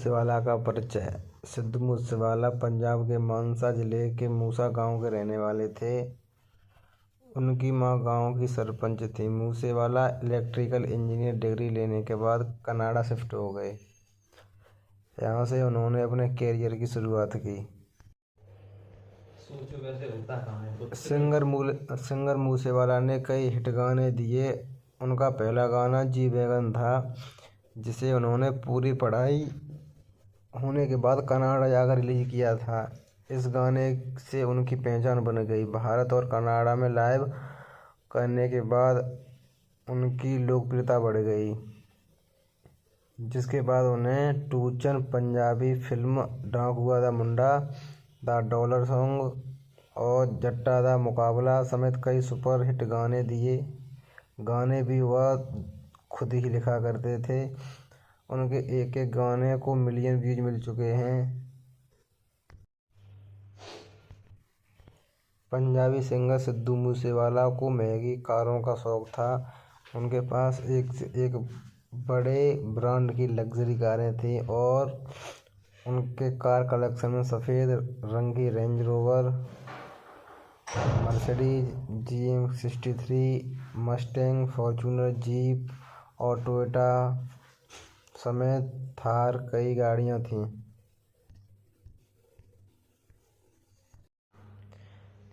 मूसेवाला का परिचय। सिद्धू मूसेवाला पंजाब के मानसा जिले के मूसा गांव के रहने वाले थे। उनकी मां गांव की सरपंच थी। मूसेवाला इलेक्ट्रिकल इंजीनियर डिग्री लेने के बाद कनाडा शिफ्ट हो गए। यहाँ से उन्होंने अपने कैरियर की शुरुआत की। सिंगर मूसेवाला ने कई हिट गाने दिए। उनका पहला गाना जी वैगन था, जिसे उन्होंने पूरी पढ़ाई होने के बाद कनाडा जाकर रिलीज किया था। इस गाने से उनकी पहचान बन गई। भारत और कनाडा में लाइव करने के बाद उनकी लोकप्रियता बढ़ गई, जिसके बाद उन्हें टूचन Punjabi film Dakuaan Da Munda, the dollar song और जट्टा दा मुकाबला समेत कई सुपर हिट गाने दिए। गाने भी वह खुद ही लिखा करते थे। उनके एक एक गाने को मिलियन व्यूज मिल चुके हैं। पंजाबी सिंगर सिद्धू मूसेवाला को महंगी कारों का शौक था। उनके पास एक से एक बड़े ब्रांड की लग्जरी कारें थीं और उनके कार कलेक्शन में सफ़ेद रंग की range rover, Mercedes GM63, Mustang, Fortuner, jeep और टोयोटा समेत थार कई गाड़ियां थीं।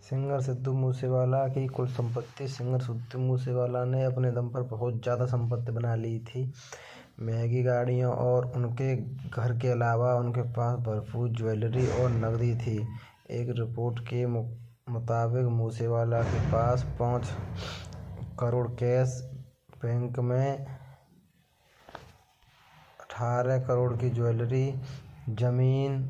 सिंगर सिद्धू मूसेवाला की कुल संपत्ति। सिंगर सिद्धू मूसेवाला ने अपने दम पर बहुत ज़्यादा संपत्ति बना ली थी। महंगी गाड़ियां और उनके घर के अलावा उनके पास भरपूर ज्वेलरी और नकदी थी। एक रिपोर्ट के मुताबिक मूसेवाला के पास 5 करोड़ कैश, बैंक में 18 करोड़ की ज्वेलरी, जमीन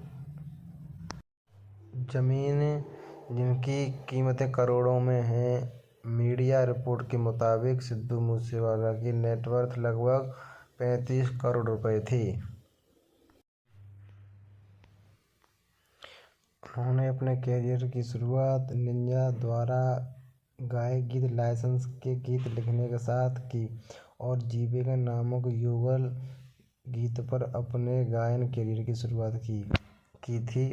जिनकी कीमतें करोड़ों में हैं। मीडिया रिपोर्ट के मुताबिक सिद्धू मूसेवाला की नेटवर्थ लगभग 35 करोड़ रुपए थी। उन्होंने अपने कैरियर की शुरुआत निंजा द्वारा गाए गीत लाइसेंस के गीत लिखने के साथ की और जी वैगन नामक युगल गीत पर अपने गायन कैरियर की शुरुआत की थी।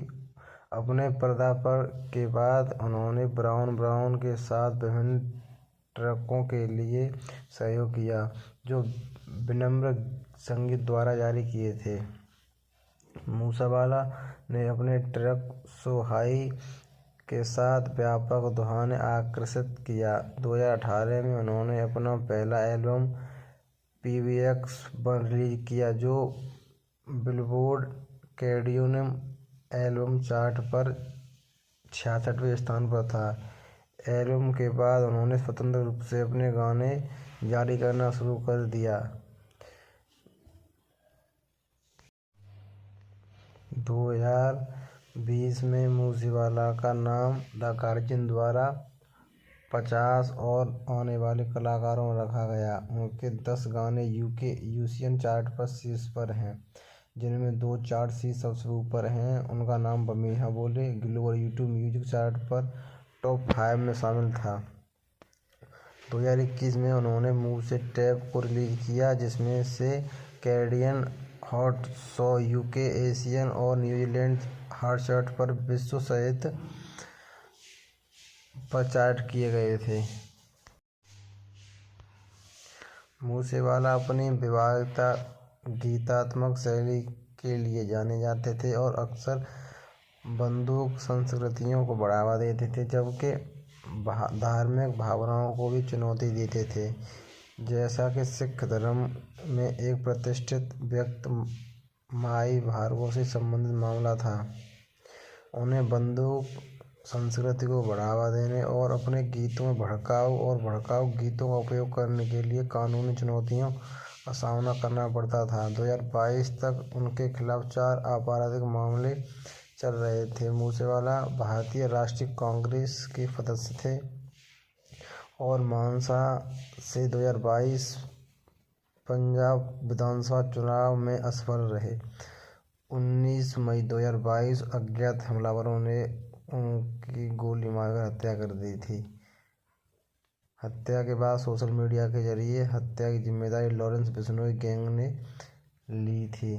अपने पदार्पण के बाद उन्होंने ब्राउन के साथ विभिन्न ट्रैकों के लिए सहयोग किया, जो विनम्र संगीत द्वारा जारी किए थे। मूसेवाला ने अपने ट्रैक सो हाई के साथ व्यापक ध्यान आकर्षित किया। 2018 में उन्होंने अपना पहला एल्बम PBX1 रिलीज किया, जो बिलबोर्ड कैनेडियन एल्बम चार्ट पर 66वें स्थान पर था। एल्बम के बाद उन्होंने स्वतंत्र रूप से अपने गाने जारी करना शुरू कर दिया। 2020 में मूसेवाला का नाम द गार्जियन द्वारा 50 और आने वाले कलाकारों में रखा गया। उनके 10 गाने UK यूएसए चार्ट पर शीर्ष पर हैं, जिनमें 2 चार्ट शीर्ष सबसे ऊपर हैं। उनका नाम बमिया बोले ग्लोबल यूट्यूब म्यूजिक चार्ट पर टॉप 5 में शामिल था। 2021 में उन्होंने मूव से टैप को रिलीज किया, जिसमें से कैनेडियन हॉट 100 UK, एशियन और न्यूजीलैंड हॉट चार्ट पर विश्व सहित पर चार्ट किए गए थे। मूसेवाला अपनी विवादिता गीतात्मक शैली के लिए जाने जाते थे और अक्सर बंदूक संस्कृतियों को बढ़ावा देते थे, जबकि धार्मिक भावनाओं को भी चुनौती देते थे, जैसा कि सिख धर्म में एक प्रतिष्ठित व्यक्ति माई भार्गव से संबंधित मामला था। उन्हें बंदूक संस्कृति को बढ़ावा देने और अपने गीतों में भड़काऊ गीतों का उपयोग करने के लिए कानूनी चुनौतियों का सामना करना पड़ता था। 2022 तक उनके खिलाफ 4 आपराधिक मामले चल रहे थे। मूसेवाला भारतीय राष्ट्रीय कांग्रेस के सदस्य थे और मानसा से 2022 पंजाब विधानसभा चुनाव में असफल रहे। 19 मई 2022 अज्ञात हमलावरों ने उनकी गोली मारकर हत्या कर दी थी। हत्या के बाद सोशल मीडिया के जरिए हत्या की जिम्मेदारी लॉरेंस बिश्नोई गैंग ने ली थी।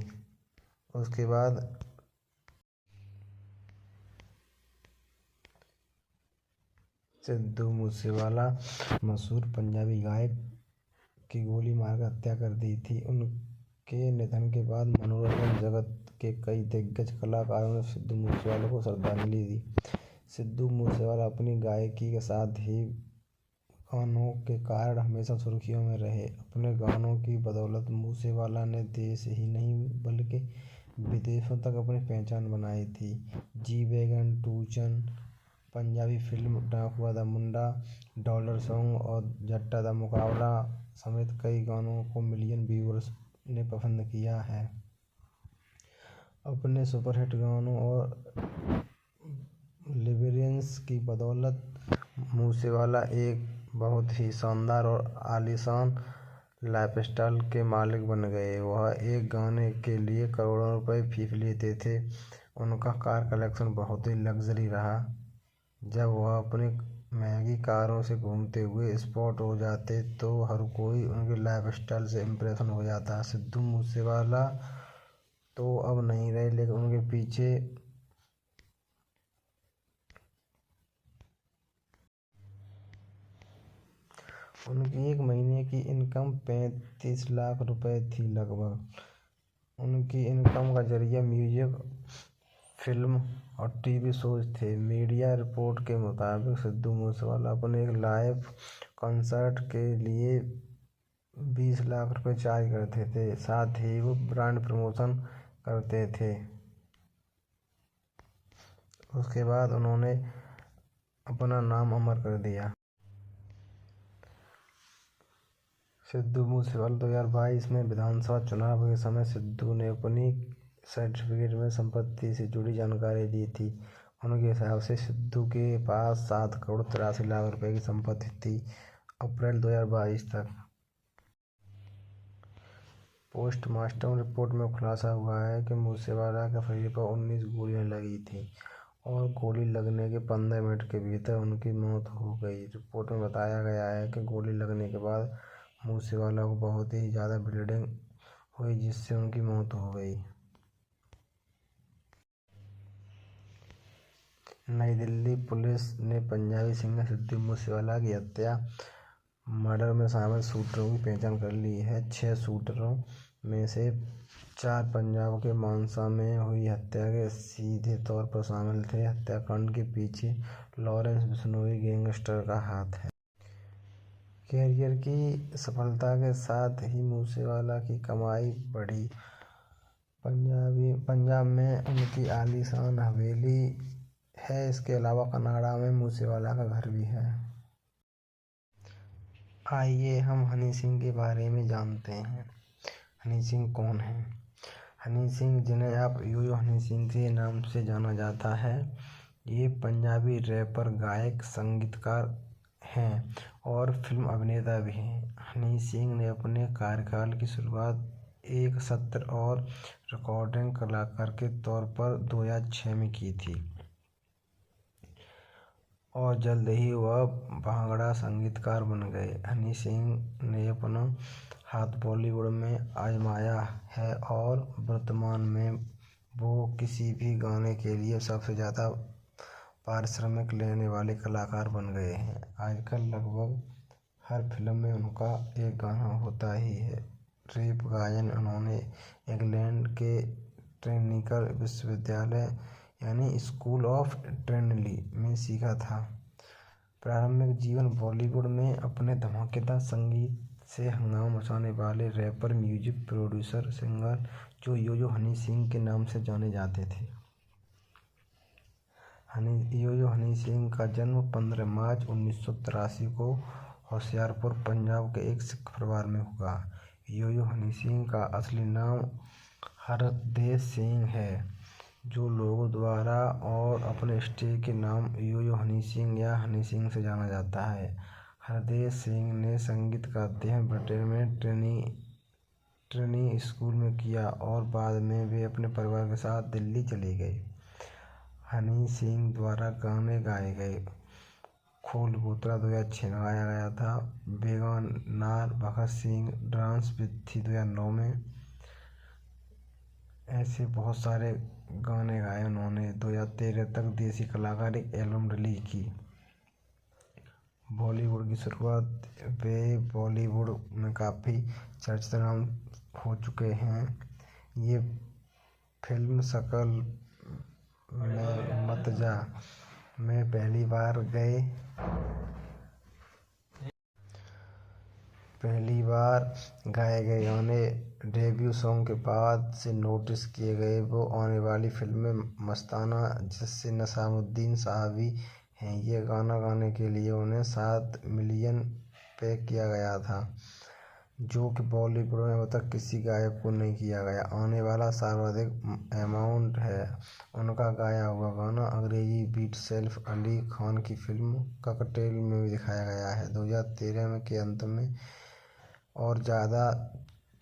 उसके बाद सिद्धू मूसेवाला मशहूर पंजाबी गायक की गोली मारकर हत्या कर दी थी। उनके निधन के बाद मनोरंजन जगत के कई दिग्गज कलाकारों ने सिद्धू मूसेवाला को श्रद्धांजलि दी। सिद्धू मूसेवाला अपनी गायकी के साथ ही गानों के कारण हमेशा सुर्खियों में रहे। अपने गानों की बदौलत मूसेवाला ने देश ही नहीं बल्कि विदेशों तक अपनी पहचान बनाई थी। जी वैगन, टूचन, Punjabi film Dakuaan Da Munda, dollar song और जट्टा दा मुकाबला समेत कई गानों को मिलियन व्यूअर्स ने पसंद किया है। अपने सुपरहिट गानों और लिरिक्स की बदौलत मूसेवाला एक बहुत ही शानदार और आलीशान लाइफस्टाइल के मालिक बन गए। वह एक गाने के लिए करोड़ों रुपए फीस लेते थे। उनका कार कलेक्शन बहुत ही लग्जरी रहा। जब वह अपनी महंगी कारों से घूमते हुए स्पॉट हो जाते तो हर कोई उनके लाइफस्टाइल से इम्प्रेशन हो जाता। सिद्धू मूसेवाला तो अब नहीं रहे, लेकिन उनके पीछे उनकी एक महीने की इनकम 35 लाख रुपए थी लगभग। उनकी इनकम का जरिया म्यूजिक, फिल्म और टीवी शोज थे। मीडिया रिपोर्ट के मुताबिक सिद्धू मूसेवाला अपने एक लाइव कॉन्सर्ट के लिए 20 लाख रुपए चार्ज करते थे। साथ ही वो ब्रांड प्रमोशन करते थे। उसके बाद उन्होंने अपना नाम अमर कर दिया। सिद्धू मूसेवाला 2022 में विधानसभा चुनाव के समय सिद्धू ने अपनी सर्टिफिकेट में संपत्ति से जुड़ी जानकारी दी थी। उनके हिसाब से सिद्धू के पास 7 करोड़ 83 लाख रुपए की संपत्ति थी। अप्रैल 2022 तक पोस्टमार्टम रिपोर्ट में खुलासा हुआ है कि मूसेवाला के शरीर पर 19 गोलियां लगी थी और गोली लगने के 15 मिनट के भीतर उनकी मौत हो गई। रिपोर्ट में बताया गया है कि गोली लगने के बाद मूसेवाला को बहुत ही ज़्यादा ब्लीडिंग हुई, जिससे उनकी मौत हो गई। नई दिल्ली पुलिस ने पंजाबी सिंगर सिद्धू मूसेवाला की हत्या मर्डर में शामिल शूटरों की पहचान कर ली है। 6 शूटरों में से 4 पंजाब के मानसा में हुई हत्या के सीधे तौर पर शामिल थे। हत्याकांड के पीछे लॉरेंस बिश्नोई गैंगस्टर का हाथ है। कैरियर की सफलता के साथ ही मूसेवाला की कमाई बढ़ी। पंजाब में उनकी आलीशान हवेली है। इसके अलावा कनाडा में मूसेवाला का घर भी है। आइए हम हनी सिंह के बारे में जानते हैं। हनी सिंह कौन है? हनी सिंह, जिन्हें आप यो-यो हनी सिंह के नाम से जाना जाता है, ये पंजाबी रैपर, गायक, संगीतकार हैं और फिल्म अभिनेता भी हैं। हनी सिंह ने अपने कार्यकाल की शुरुआत एक सत्र और रिकॉर्डिंग कलाकार के तौर पर 2006 में की थी और जल्द ही वह भांगड़ा संगीतकार बन गए। हनी सिंह ने अपना हाथ बॉलीवुड में आजमाया है और वर्तमान में वो किसी भी गाने के लिए सबसे ज़्यादा पारिश्रमिक लेने वाले कलाकार बन गए हैं। आजकल लगभग हर फिल्म में उनका एक गाना होता ही है। रैप गायन उन्होंने इंग्लैंड के ट्रिनिटी विश्वविद्यालय यानी स्कूल ऑफ ट्रिनिटी में सीखा था। प्रारंभिक जीवन बॉलीवुड में अपने धमाकेदार संगीत से हंगामा मचाने वाले रैपर, म्यूजिक प्रोड्यूसर, सिंगर जो यो-यो हनी सिंह के नाम से जाने जाते थे। यो-यो हनी सिंह का जन्म 15 मार्च 1983 को होशियारपुर, पंजाब के एक सिख परिवार में हुआ। यो-यो हनी सिंह का असली नाम हरदेश सिंह है, जो लोगों द्वारा और अपने स्टेज के नाम यो-यो हनी सिंह या हनी सिंह से जाना जाता है। हरदेश सिंह ने संगीत का अध्ययन ब्रिटेन में ट्रिनिटी स्कूल में किया और बाद में वे अपने परिवार के साथ दिल्ली चले गए। हनी सिंह द्वारा गाने गाए गए खोल बोतला 2006 में गाया गया था। बेगानार, भगत सिंह, डांस विद 2009 में, ऐसे बहुत सारे गाने गाए उन्होंने। 2013 तक देसी कलाकार एक एल्बम रिलीज की। बॉलीवुड की शुरुआत। वे बॉलीवुड में काफ़ी चर्चित नाम हो चुके हैं। ये फिल्म शकल में मत जा में पहली बार गाए गए गाने डेब्यू सॉन्ग के बाद से नोटिस किए गए। वो आने वाली फिल्म में मस्ताना, जिससे निजामुद्दीन साहब भी हैं, ये गाना गाने के लिए उन्हें 7 मिलियन पे किया गया था, जो कि बॉलीवुड में अब तक किसी गायक को नहीं किया गया। आने वाला सर्वाधिक अमाउंट है। उनका गाया हुआ गाना अंग्रेजी बीट सैफ अली खान की फिल्म कॉकटेल में भी दिखाया गया है। 2013 के अंत में और ज़्यादा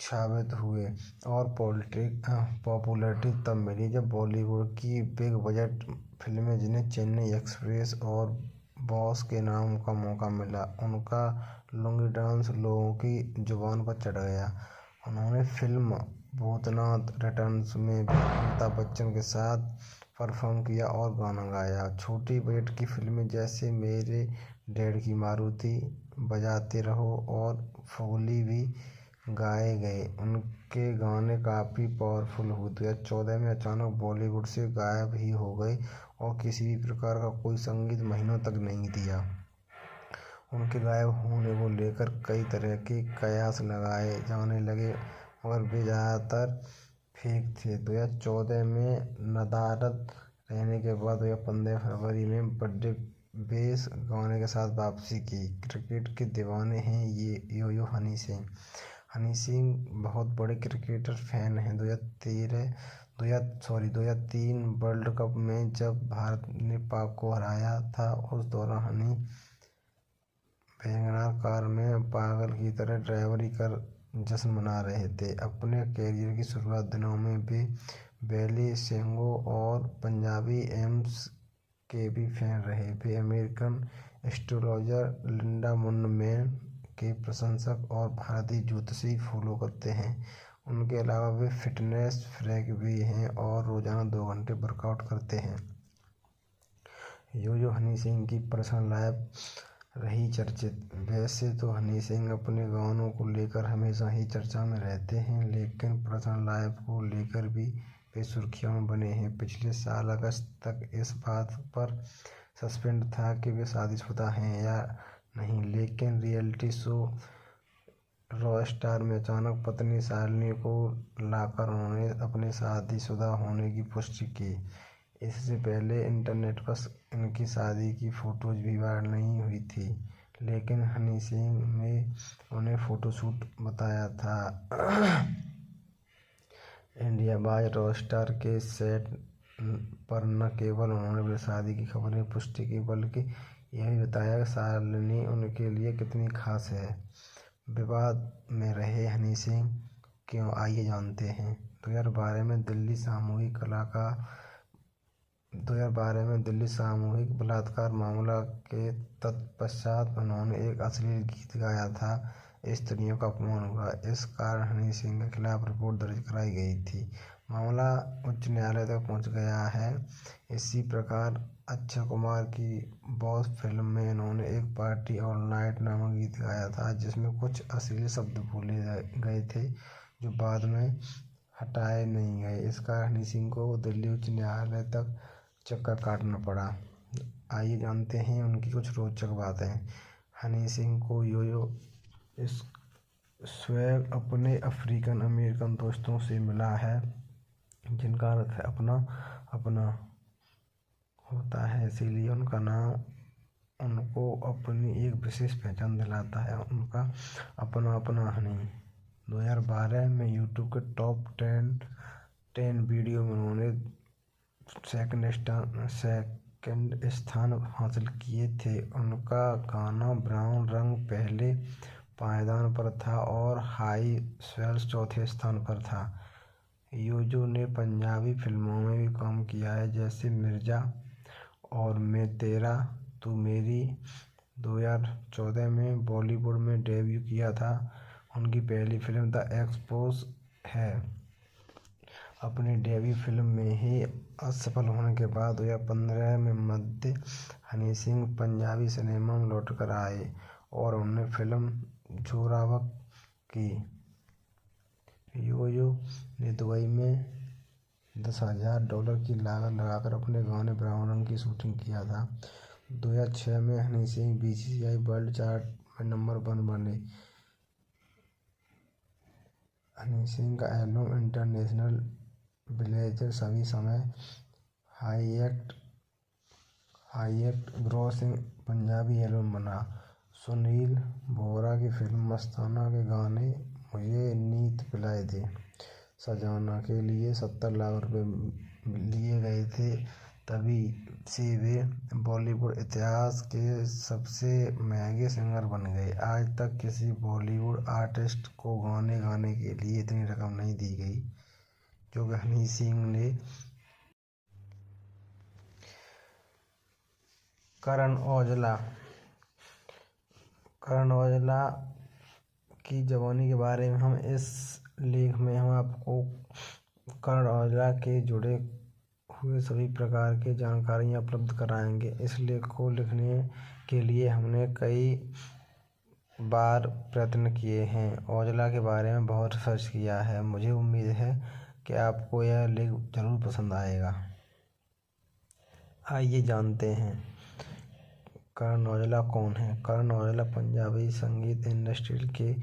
साबित हुए और पॉपुलैरिटी तब मिली जब बॉलीवुड की बिग बजट फिल्में, जिन्हें चेन्नई एक्सप्रेस और बॉस के नाम का मौका मिला, उनका लुंगी डांस लोगों की जुबान पर चढ़ गया। उन्होंने फिल्म भूतनाथ रिटर्न्स में भी अमिताभ बच्चन के साथ परफॉर्म किया और गाना गाया। छोटी बजट की फिल्में जैसे मेरे डैड की मारुति, बजाते रहो और फुगली भी गाए गए। उनके गाने काफ़ी पावरफुल हुए। 2014 में अचानक बॉलीवुड से गायब ही हो गए और किसी भी प्रकार का कोई संगीत महीनों तक नहीं दिया। उनके गायब होने को लेकर कई तरह के कयास लगाए जाने लगे, मगर वे ज़्यादातर फेक थे। 2014 में नदारद रहने के बाद 2015 फरवरी में बर्थडे बेस गाने के साथ वापसी की। क्रिकेट के दीवाने हैं ये यो-यो हनी सिंह। हनी सिंह बहुत बड़े क्रिकेटर फैन हैं। 2003 वर्ल्ड कप में जब भारत ने पाक को हराया था, उस दौरान हनी वैगनआर कार में पागल की तरह ड्राइवरी कर जश्न मना रहे थे। अपने कैरियर की शुरुआत दिनों में वे बेली सेंगो और पंजाबी एम्स के भी फैन रहे। वे अमेरिकन एस्ट्रोलॉजर लिंडा मुनमेन के प्रशंसक और भारतीय ज्योतिषी फॉलो करते हैं। उनके अलावा वे फिटनेस फ्रीक भी हैं और रोजाना 2 घंटे वर्कआउट करते हैं। यो हनी सिंह की पर्सनल लाइफ रही चर्चित। वैसे तो हनी सिंह अपने गानों को लेकर हमेशा ही चर्चा में रहते हैं, लेकिन पर्सनल लाइफ को लेकर भी वे सुर्खियों में बने हैं। पिछले साल अगस्त तक इस बात पर सस्पेंस था कि वे शादीशुदा हैं या नहीं, लेकिन रियलिटी शो रॉ स्टार में अचानक पत्नी शालिनी को लाकर उन्होंने अपने शादीशुदा होने की पुष्टि की। इससे पहले इंटरनेट पर इनकी शादी की फोटोज भी वायरल नहीं हुई थी, लेकिन हनी सिंह ने उन्हें फोटोशूट बताया था। इंडिया बाय रॉ स्टार के सेट पर न केवल उन्होंने अपनी शादी की खबर की पुष्टि की, बल्कि यह भी बताया कि शालिनी उनके लिए कितनी खास है। विवाद में रहे हनी सिंह क्यों, आइए जानते हैं। 2012 में दिल्ली सामूहिक बलात्कार मामला के तत्पश्चात उन्होंने एक अश्लील गीत गाया था। स्त्रियों का अपमान हुआ, इस कारण हनी सिंह के खिलाफ रिपोर्ट दर्ज कराई गई थी। मामला उच्च न्यायालय तक पहुंच गया है। इसी प्रकार अक्षय कुमार की बॉस फिल्म में इन्होंने एक पार्टी ऑल नाइट नामक गीत गाया था, जिसमें कुछ अश्लील शब्द बोले गए थे, जो बाद में हटाए नहीं गए। इस कारण हनी सिंह को दिल्ली उच्च न्यायालय तक चक्कर काटना पड़ा। आइए जानते हैं उनकी कुछ रोचक बातें। हनी सिंह को यो स्वैग अपने अफ्रीकन अमेरिकन दोस्तों से मिला है, जिनका अर्थ है अपना अपना होता है, इसीलिए उनका नाम उनको अपनी एक विशेष पहचान दिलाता है, उनका अपना अपना हनी। 2012 में यूट्यूब के टॉप 10 वीडियो में उन्होंने सेकंड स्थान हासिल किए थे। उनका गाना ब्राउन रंग पहले पायदान पर था और हाई स्वेल्स चौथे स्थान पर था। यो ने पंजाबी फिल्मों में भी काम किया है, जैसे मिर्जा और मैं तेरा तू मेरी। 2014 में बॉलीवुड में डेब्यू किया था। उनकी पहली फिल्म द एक्सपोज है। अपनी डेब्यू फिल्म में ही असफल होने के बाद 2015 में मध्य हनी सिंह पंजाबी सिनेमा में लौटकर आए और उन्होंने फिल्म जोरावर की। यो-यो ने दुबई में $10,000 की लागत लगाकर अपने गाने ब्राउन रंग की शूटिंग किया था। 2006 में Honey Singh BCCI world chart में नंबर 1 बने। हनी सिंह का एल्बम इंटरनेशनल विलेजर सभी समय हाईएस्ट ग्रॉसिंग पंजाबी एल्बम बना। सुनील बोहरा की फिल्म मस्ताना के गाने मुझे नींद पिलाए दे सजाना के लिए 70 लाख रुपए लिए गए थे। तभी से वे बॉलीवुड इतिहास के सबसे महंगे सिंगर बन गए। आज तक किसी बॉलीवुड आर्टिस्ट को गाने गाने के लिए इतनी रकम नहीं दी गई जो कि हनी सिंह ने। करण औजला की जवानी के बारे में हम इस लेख में हम आपको करण औजला के जुड़े हुए सभी प्रकार की जानकारियाँ उपलब्ध कराएंगे। इस लेख को लिखने के लिए हमने कई बार प्रयत्न किए हैं, औजला के बारे में बहुत रिसर्च किया है। मुझे उम्मीद है कि आपको यह लेख जरूर पसंद आएगा। आइए जानते हैं करण औजला कौन है। करण औजला पंजाबी संगीत इंडस्ट्री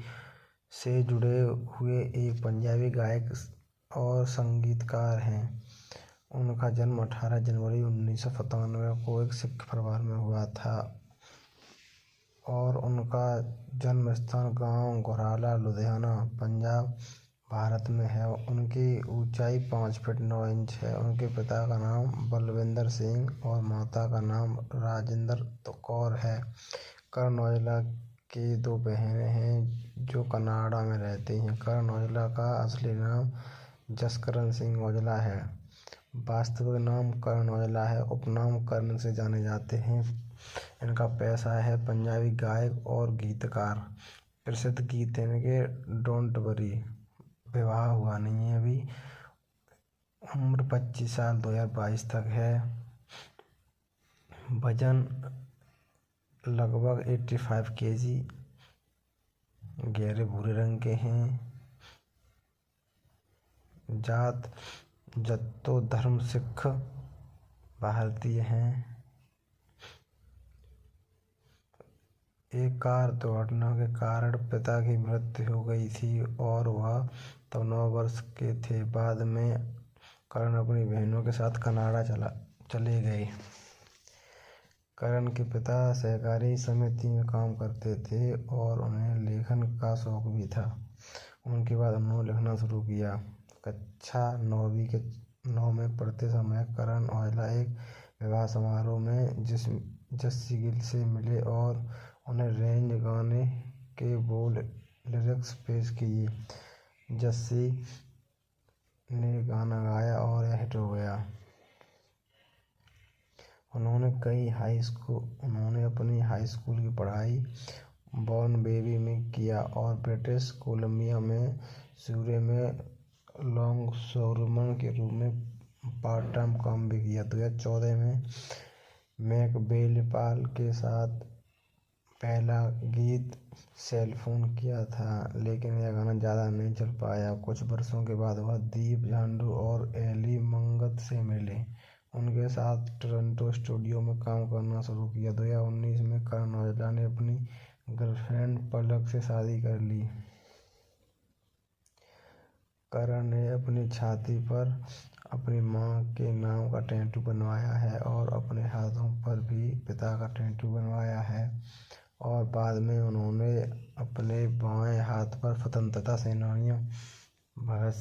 से जुड़े हुए एक पंजाबी गायक और संगीतकार हैं। उनका जन्म 18 जनवरी 1997 को एक सिख परिवार में हुआ था और उनका जन्म स्थान गांव घोराला, लुधियाना, पंजाब, भारत में है। उनकी ऊंचाई 5 फीट 9 इंच है। उनके पिता का नाम बलविंदर सिंह और माता का नाम राजिंदर कौर है। करण औजला की 2 बहनें हैं जो कनाडा में रहती हैं। करण औजला का असली नाम जसकरण सिंह औजला है। वास्तविक नाम करण औजला है। उपनाम करण से जाने जाते हैं। इनका पेशा है पंजाबी गायक और गीतकार। प्रसिद्ध गीत इनके डोंट वरी। विवाह हुआ नहीं है अभी। उम्र 25 साल 2022 तक है। वजन लगभग 85 kg। गहरे भूरे रंग के हैं। जात जत्तो धर्म सिख भारतीय हैं। एक कार दुर्घटना के कारण पिता की मृत्यु हो गई थी और वह तब 9 वर्ष के थे। बाद में करण अपनी बहनों के साथ कनाडा चले गए। करण के पिता सहकारी समिति में काम करते थे और उन्हें लेखन का शौक भी था। उनके बाद उन्होंने लिखना शुरू किया। कक्षा 9 में पढ़ते समय करण औजला एक विवाह समारोह में जस्सी गिल से मिले और उन्हें रेंज गाने के बोल लिरिक्स पेश किए। जस्सी ने गाना गाया और यह हिट हो गया। उन्होंने अपनी हाई स्कूल की पढ़ाई बॉर्न बेबी में किया और ब्रिटिश कोलंबिया में सूरे में लॉन्गशोरमैन के रूप में पार्ट टाइम काम भी किया। 2014 में मैकबेलपाल के साथ पहला गीत सेलफोन किया था, लेकिन यह गाना ज़्यादा नहीं चल पाया। कुछ वर्षों के बाद वह दीप झांडू और एली मंगत से मिले। उनके साथ टोरंटो स्टूडियो में काम करना शुरू किया। 2019 में करण औजला ने अपनी गर्लफ्रेंड पलक से शादी कर ली। करण ने अपनी छाती पर अपनी मां के नाम का टैटू बनवाया है और अपने हाथों पर भी पिता का टैटू बनवाया है और बाद में उन्होंने अपने बाएं हाथ पर स्वतंत्रता सेनानियों भगत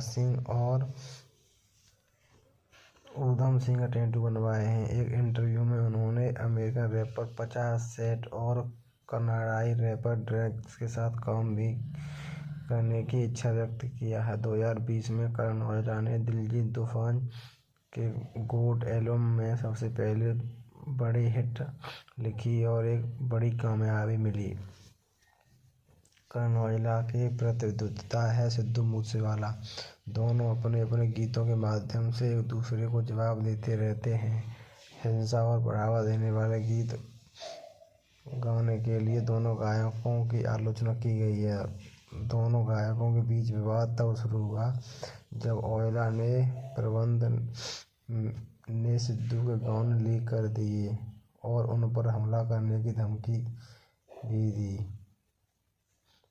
सिंह और उधम सिंह का टैटू बनवाए हैं। एक इंटरव्यू में उन्होंने अमेरिकन रैपर 50 सेंट और कनाडाई रैपर ड्रेक के साथ काम भी करने की इच्छा व्यक्त किया है। 2020 में करण औजला ने दिलजीत दोसांझ के गोट एल्बम में सबसे पहले बड़ी हिट लिखी और एक बड़ी कामयाबी मिली। करण औजला की प्रतिद्वंद्विता है सिद्धू मूसेवाला। दोनों अपने अपने गीतों के माध्यम से एक दूसरे को जवाब देते रहते हैं। हिंसा और बढ़ावा देने वाले गीत गाने के लिए दोनों गायकों की आलोचना की गई है। दोनों गायकों के बीच विवाद तब शुरू हुआ जब औजला ने प्रबंधन ने सिद्धू के गाने लीक कर दिए और उन पर हमला करने की धमकी भी दी।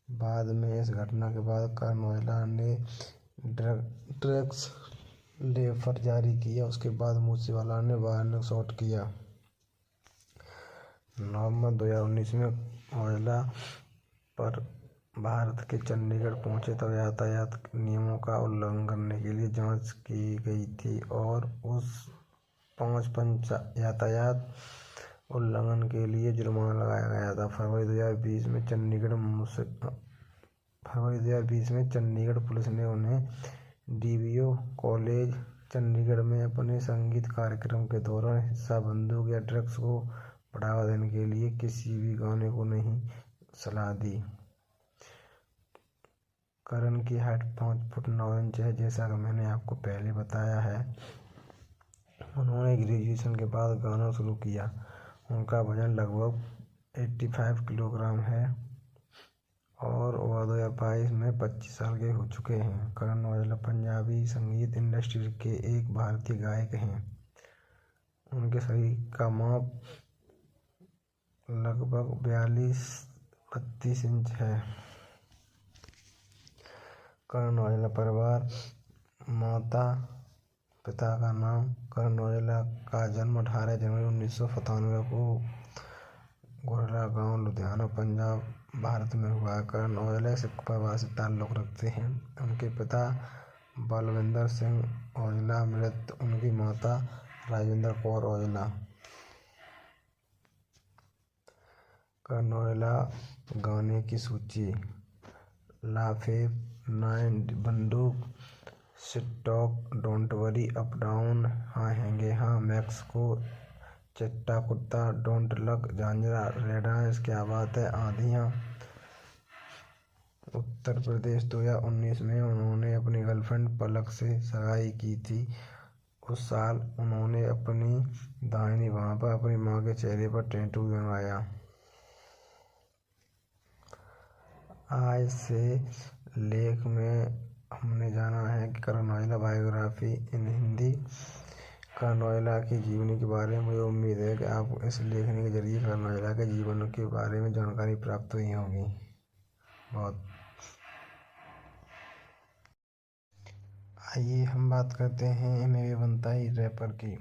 बाद में इस घटना के बाद करण औजला ने ड्रग्स लेटर जारी किया। उसके बाद मूसेवाला ने वार्निंग शॉट किया। नवंबर 2019 में औजला पर भारत के चंडीगढ़ पहुंचे तब यातायात नियमों का उल्लंघन करने के लिए जांच की गई थी और उस 5 यातायात उल्लंघन के लिए जुर्माना लगाया गया था। फरवरी 2020 में चंडीगढ़ पुलिस ने उन्हें डीवीओ कॉलेज चंडीगढ़ में अपने संगीत कार्यक्रम के दौरान हिंसा, बंदूक या ड्रग्स को बढ़ावा देने के लिए किसी भी गाने को नहीं सलाह दी। करण की हाइट 5 फुट 9 इंच है, जैसा कि मैंने आपको पहले बताया है। उन्होंने ग्रेजुएशन के बाद गाना शुरू किया। उनका वजन लगभग 85 किलोग्राम है और वह 2022 में 25 साल के हो चुके हैं। करण औजला पंजाबी संगीत इंडस्ट्री के एक भारतीय गायक हैं। उनके शरीर का माप लगभग 42-32 इंच है। करण औजला परिवार। माता पिता का नाम। करण औजला का जन्म 18 जनवरी 1997 को घोरला गांव, लुधियाना, पंजाब, भारत में हुआ। करण औजला सिख परिवार से ताल्लुक़ रखते हैं। उनके पिता बलविंदर सिंह औजला मृत, उनकी माता राजेंद्र कौर औजला। करण औजला गाने की सूची: लाफेफ 9, बंदूक, stock, don't worry, up down, हाँ हैंगे हाँ, मैक्सिको, चिट्टा कुत्ता, don't luck, Jhanjhra, red eyes, क्या बात है, आंधियाँ। उत्तर प्रदेश 2019 में उन्होंने अपनी गर्लफ्रेंड पलक से सगाई की थी। उस साल उन्होंने अपनी दाहिनी बांह पर अपनी मां के चेहरे पर टैटू बनवाया। आज से लेख में हमने जाना है कि करण औजला बायोग्राफी इन हिंदी। करण औजला की जीवनी के बारे में मुझे उम्मीद है कि आपको इस लेखनी के जरिए करण औजला के जीवन के बारे में जानकारी प्राप्त हुई होगी। बहुत आइए हम बात करते हैं एमवे बंताई रैपर की।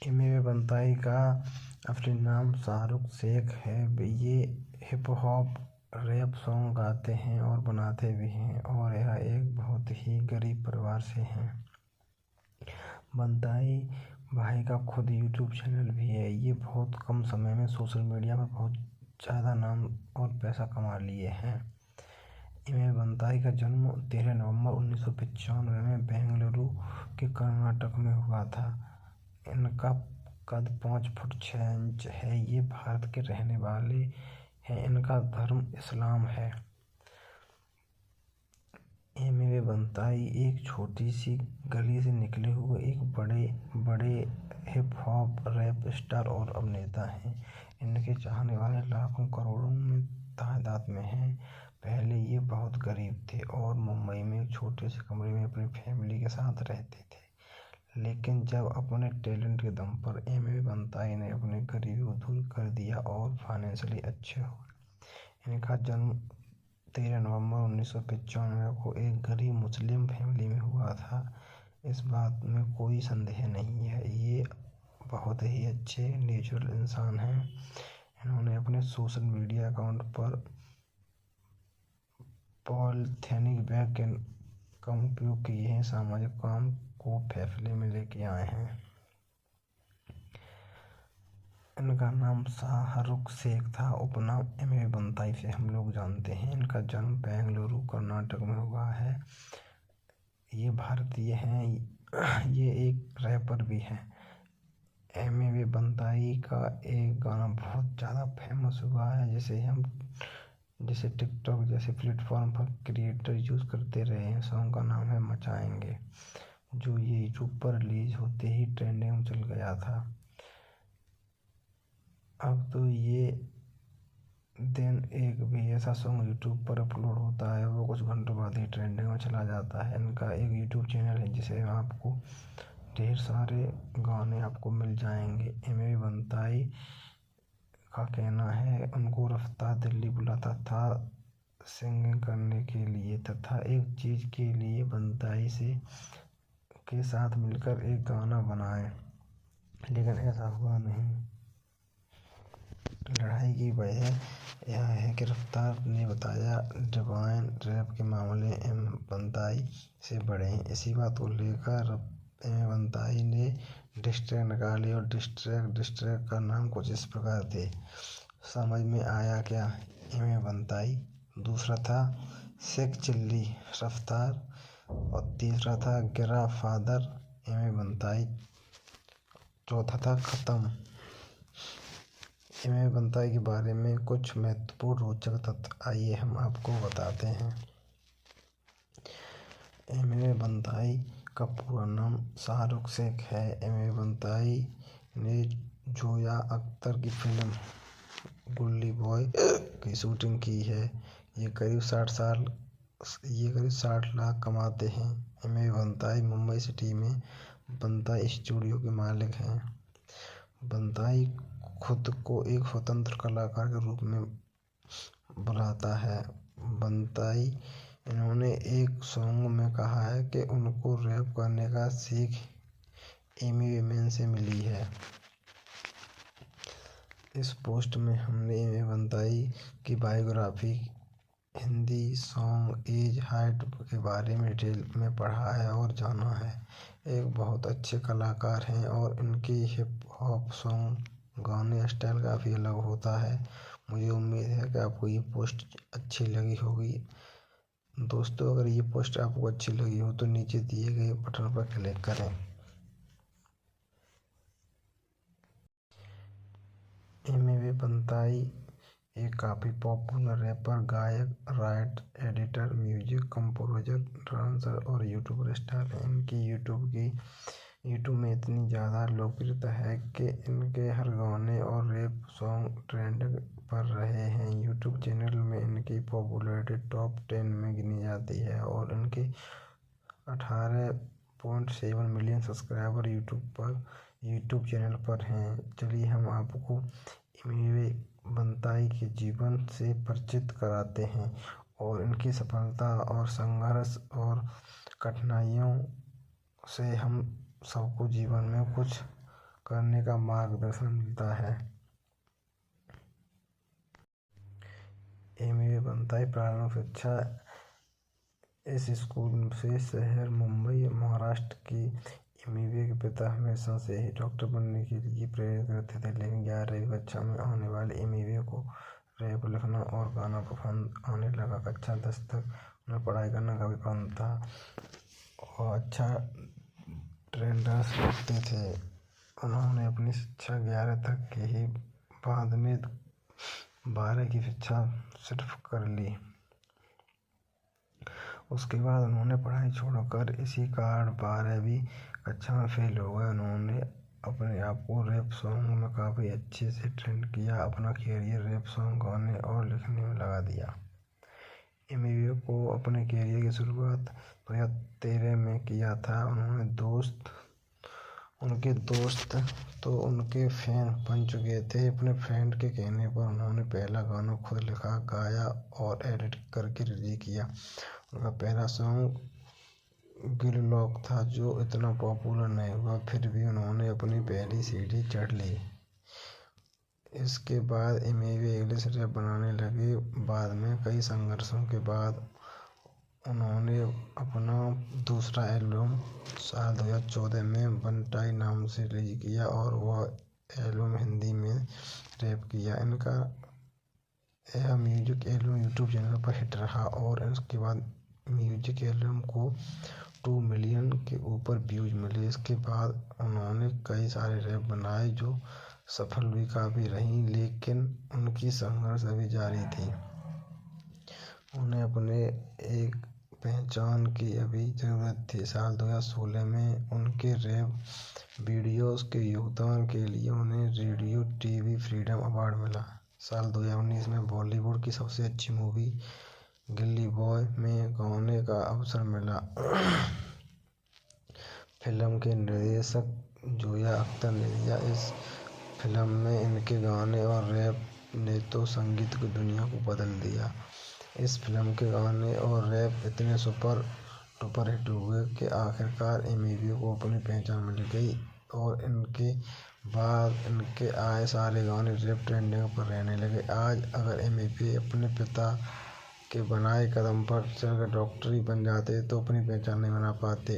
एमवे बंताई का असली नाम शाहरुख शेख है। ये हिप हॉप रैप सॉन्ग गाते हैं और बनाते भी हैं और यह एक बहुत ही गरीब परिवार से हैं। बंताई भाई का खुद यूट्यूब चैनल भी है। ये बहुत कम समय में सोशल मीडिया पर बहुत ज़्यादा नाम और पैसा कमा लिए हैं। एमवे बंताई का जन्म 13 नवंबर 1995 में बेंगलुरु के कर्नाटक में हुआ था। इनका कद 5 फुट 6 इंच है। ये भारत के रहने वाले हैं। इनका धर्म इस्लाम है। एमवे बंताई एक छोटी सी गली से निकले हुए एक बड़े हिप हॉप रैप स्टार और अभिनेता हैं। इनके चाहने वाले लाखों करोड़ों में तादाद में हैं। पहले ये बहुत गरीब थे और मुंबई में एक छोटे से कमरे में अपनी फैमिली के साथ रहते थे। लेकिन जब अपने टैलेंट के दम पर एमवे बंताई ने अपनी गरीबी को दूर कर दिया और फाइनेंशियली अच्छे हुए। इनका जन्म 13 नवंबर 1995 को एक गरीब मुस्लिम फैमिली में हुआ था। इस बात में कोई संदेह नहीं है। ये बहुत ही अच्छे नेचुरल इंसान हैं। इन्होंने अपने सोशल मीडिया अकाउंट पर पॉलीथेनिक बैग के कम उपयोग किए हैं। सामाजिक काम को फैसले में लेके आए हैं। इनका नाम शाहरुख शेख था। उपनाम एमवे बंताई से हम लोग जानते हैं। इनका जन्म बेंगलुरु कर्नाटक में हुआ है। ये भारतीय हैं। ये एक रैपर भी हैं। एमवे बंताई का एक गाना बहुत ज़्यादा फेमस हुआ है जिसे हम जिसे टिकटॉक जैसे प्लेटफॉर्म पर क्रिएटर यूज़ करते रहे हैं। सॉन्ग का नाम है मचाएंगे, जो ये यूट्यूब पर रिलीज होते ही ट्रेंडिंग में चल गया था। अब तो ये दिन एक भी ऐसा सॉन्ग यूट्यूब पर अपलोड होता है वो कुछ घंटों बाद ही ट्रेंडिंग में चला जाता है। इनका एक यूट्यूब चैनल है जिसे आपको ढेर सारे गाने आपको मिल जाएंगे। एमवी बंताई का कहना है उनको रफ्तार दिल्ली बुलाता था सिंगिंग करने के लिए तथा एक चीज़ के लिए बंताई से के साथ मिलकर एक गाना बनाए, लेकिन ऐसा हुआ नहीं। लड़ाई की वजह यह है कि रफ्तार ने बताया डिवाइन रैप के मामले एम बंताई से बड़े हैं। इसी बात को लेकर एम बंताई ने डिस्ट्रैक निकाली और डिस्ट्रैक का नाम कुछ इस प्रकार थे। समझ में आया क्या? एम बंताई। दूसरा था शेख चिल्ली रफ्तार और तीसरा था गिरा फादर एम बंताई। चौथा था खत्म। एम बंताई के बारे में कुछ महत्वपूर्ण रोचक तथ्य आइए हम आपको बताते हैं। एम बंताई का पूरा नाम शाहरुख शेख है। एम बंताई ने जोया अख्तर की फिल्म गुल्ली बॉय की शूटिंग की है। ये करीब 60 लाख कमाते हैं। एम बंताई मुंबई सिटी में बंताई स्टूडियो के मालिक हैं। बंताई खुद को एक स्वतंत्र कलाकार के रूप में बुलाता है। बंताई इन्होंने एक सॉन्ग में कहा है कि उनको रैप करने का सीख एमी वेमन से मिली है। इस पोस्ट में हमने एमी बंताई की biography, Hindi song, age, height के बारे में डिटेल में पढ़ा है और जाना है। एक बहुत अच्छे कलाकार हैं और इनकी हिप हॉप सॉन्ग गाने स्टाइल काफ़ी अलग होता है। मुझे उम्मीद है कि आपको ये पोस्ट अच्छी लगी होगी। दोस्तों, अगर ये पोस्ट आपको अच्छी लगी हो तो नीचे दिए गए बटन पर क्लिक करें। एम बंताई एक काफ़ी पॉपुलर रैपर, गायक, writer, editor, music composer, dancer और यूट्यूबर स्टार हैं। इनकी यूट्यूब में इतनी ज़्यादा लोकप्रियता है कि इनके हर गाने और रैप सॉन्ग ट्रेंड पर रहे हैं। यूट्यूब चैनल में इनकी पॉपुलैरिटी टॉप 10 में गिनी जाती है और इनके 18.7 मिलियन सब्सक्राइबर यूट्यूब चैनल पर हैं। चलिए हम आपको एमी बंताई के जीवन से परिचित कराते हैं और इनकी सफलता और संघर्ष और कठिनाइयों से हम सबको जीवन में कुछ करने का मार्गदर्शन मिलता है। एमी बंताई प्रारंभिक शिक्षा इस स्कूल से शहर मुंबई महाराष्ट्र की। एमी के पिता हमेशा से ही डॉक्टर बनने के लिए प्रेरित करते थे, लेकिन 11वीं कक्षा में आने वाले एमी को रैप लिखना और गाना पसंद आने लगा। कक्षा 10 तक उन्हें पढ़ाई करना काफ़ी पसंद था और अच्छा ट्रेंडर्स लिखते थे। उन्होंने अपनी शिक्षा 11 तक की ही, बाद में 12 की शिक्षा सिर्फ कर ली। उसके बाद उन्होंने पढ़ाई छोड़कर इसी कारण 12वीं कक्षा में फेल हो गए। उन्होंने अपने आप को रैप सॉन्ग में काफ़ी अच्छे से ट्रेंड किया, अपना कैरियर रैप सॉन्ग गाने और लिखने में लगा दिया। एमी को अपने कैरियर की शुरुआत 2013 में किया था। उनके दोस्त तो उनके फैन बन चुके थे। अपने फ्रेंड के कहने पर उन्होंने पहला गाना खुद लिखा, गाया और एडिट करके रिलीज किया। उनका पहला सॉन्ग गिल लॉक था, जो इतना पॉपुलर नहीं हुआ, फिर भी उन्होंने अपनी पहली सीढ़ी चढ़ ली। इसके बाद एमी इंग्लिश रैप बनाने लगे। बाद में कई संघर्षों के बाद उन्होंने अपना दूसरा एल्बम साल 2014 में बंताई नाम से रिलीज किया और वह एल्बम हिंदी में रैप किया। इनका यह म्यूजिक एल्बम यूट्यूब चैनल पर हिट रहा और इसके बाद म्यूजिक एल्बम को 2 मिलियन के ऊपर व्यूज मिले। इसके बाद उन्होंने कई सारे रैप बनाए जो सफल भी काफ़ी रहीं, लेकिन उनकी संघर्ष अभी जारी थी। उन्हें अपने एक पहचान की अभी ज़रूरत थी। साल 2016 में उनके रैप वीडियोस के योगदान के लिए उन्हें रेडियो टीवी फ्रीडम अवार्ड मिला। साल 2019 में बॉलीवुड की सबसे अच्छी मूवी गिल्ली बॉय में गाने का अवसर मिला। फिल्म के निर्देशक जोया अख्तर ने दिया। इस फिल्म में इनके गाने और रैप ने तो संगीत की दुनिया को बदल दिया। इस फिल्म के गाने और रैप इतने सुपर डुपर हिट हुए कि आखिरकार एमिली को अपनी पहचान मिल गई और इनके बाद इनके आए सारे गाने रैप ट्रेंडिंग पर रहने लगे। आज अगर एमिली अपने पिता के बनाए कदम पर चलकर डॉक्टर ही बन जाते तो अपनी पहचान नहीं बना पाते।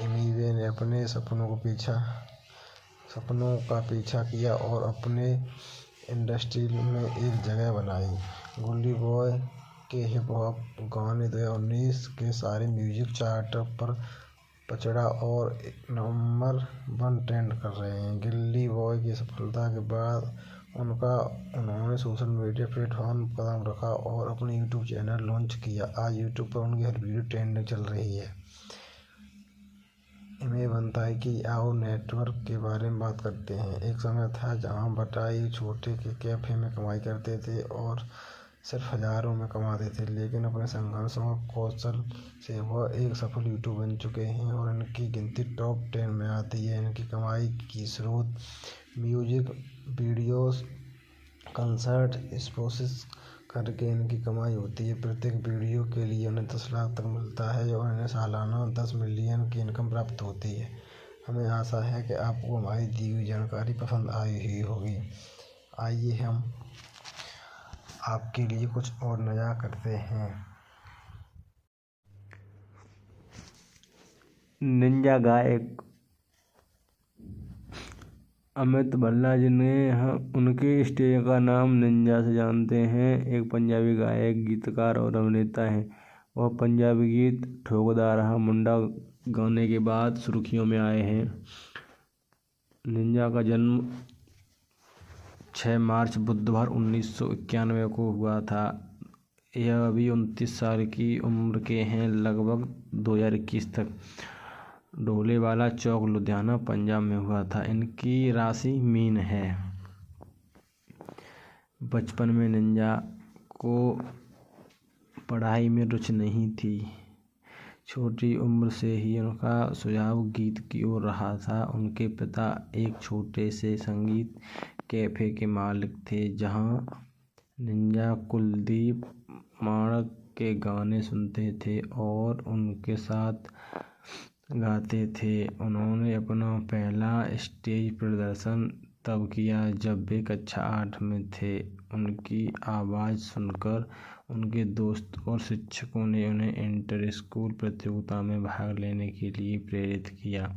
एमिली ने अपने सपनों का पीछा किया और अपने इंडस्ट्री में एक जगह बनाई। गिल्ली बॉय के हिप हॉप गाने 2019 के सारे म्यूजिक चार्ट पर पचड़ा और नंबर 1 ट्रेंड कर रहे हैं। गिल्ली बॉय की सफलता के बाद उन्होंने सोशल मीडिया प्लेटफॉर्म पर कदम रखा और अपनी यूट्यूब चैनल लॉन्च किया। आज यूट्यूब पर उनकी हर वीडियो ट्रेंडिंग चल रही है। इन्हें बनता है कि आओ नेटवर्क के बारे में बात करते हैं। एक समय था जहां बटाई छोटे के कैफे में कमाई करते थे और सिर्फ हजारों में कमाते थे, लेकिन अपने संघर्ष और कौशल से वह एक सफल यूट्यूबर बन चुके हैं और इनकी गिनती टॉप 10 में आती है। इनकी कमाई की स्रोत म्यूजिक वीडियोस, कंसर्ट, स्पॉन्सरशिप करके इनकी कमाई होती है। प्रत्येक वीडियो के लिए उन्हें 10 लाख तक मिलता है और इन्हें सालाना 10 मिलियन की इनकम प्राप्त होती है। हमें आशा है कि आपको हमारी दी हुई जानकारी पसंद आई ही होगी। आइए हम आपके लिए कुछ और नया करते हैं। निंजा गायक अमित भल्ला, जिन्हें हम उनके स्टेज का नाम निंजा से जानते हैं, एक पंजाबी गायक, गीतकार और अभिनेता हैं। वह पंजाबी गीत ठोकदा रहा मुंडा गाने के बाद सुर्खियों में आए हैं। निंजा का जन्म 6 मार्च बुधवार 1991 को हुआ था। यह अभी 29 साल की उम्र के हैं। लगभग 2021 तक ढोलेवाला चौक, लुधियाना, पंजाब में हुआ था। इनकी राशि मीन है। बचपन में निंजा को पढ़ाई में रुचि नहीं थी। छोटी उम्र से ही उनका झुकाव गीत की ओर रहा था। उनके पिता एक छोटे से संगीत कैफे के मालिक थे, जहां निंजा कुलदीप माणक के गाने सुनते थे और उनके साथ गाते थे। उन्होंने अपना पहला स्टेज प्रदर्शन तब किया जब वे कक्षा 8 में थे। उनकी आवाज़ सुनकर उनके दोस्त और शिक्षकों ने उन्हें इंटर स्कूल प्रतियोगिता में भाग लेने के लिए प्रेरित किया।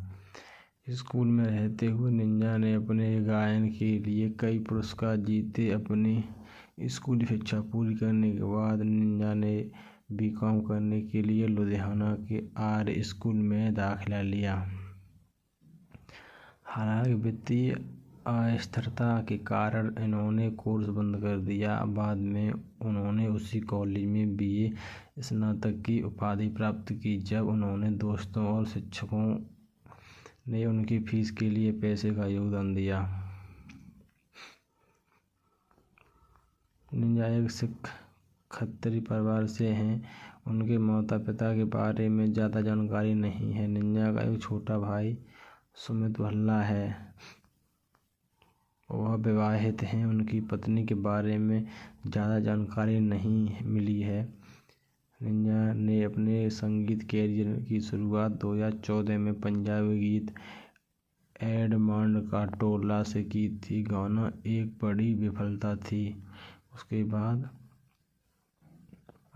स्कूल में रहते हुए निंजा ने अपने गायन के लिए कई पुरस्कार जीते। अपनी स्कूली शिक्षा पूरी करने के बाद निंजा ने बीकॉम करने के लिए लुधियाना के आर्य स्कूल में दाखिला लिया। हालांकि वित्तीय अस्थिरता के कारण इन्होंने कोर्स बंद कर दिया। बाद में उन्होंने उसी कॉलेज में BA स्नातक की उपाधि प्राप्त की। जब उन्होंने दोस्तों और शिक्षकों ने उनकी फीस के लिए पैसे का योगदान दिया। निंजा एक सिख खत्री परिवार से हैं। उनके माता पिता के बारे में ज़्यादा जानकारी नहीं है। निंजा का एक छोटा भाई सुमित भल्ला है, वह विवाहित हैं। उनकी पत्नी के बारे में ज़्यादा जानकारी नहीं मिली है। निंजा ने अपने संगीत कैरियर की शुरुआत 2014 में पंजाबी गीत एडमांड का टोला से की थी। गाना एक बड़ी विफलता थी। उसके बाद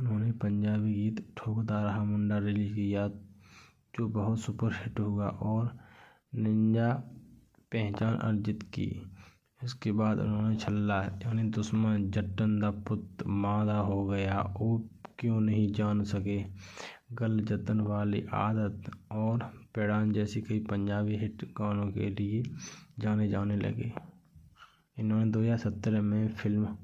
उन्होंने पंजाबी गीत ठोकदा रहा मुंडा रिलीज किया, जो बहुत सुपर हिट हुआ और निंजा पहचान अर्जित की। इसके बाद उन्होंने छल्ला यानी दुश्मन, जट्टन दा पुत, मादा हो गया, ओ क्यों नहीं जान सके, गल जतन वाली आदत और पैड़ान जैसी कई पंजाबी हिट गानों के लिए जाने लगे। इन्होंने 2017 में फिल्म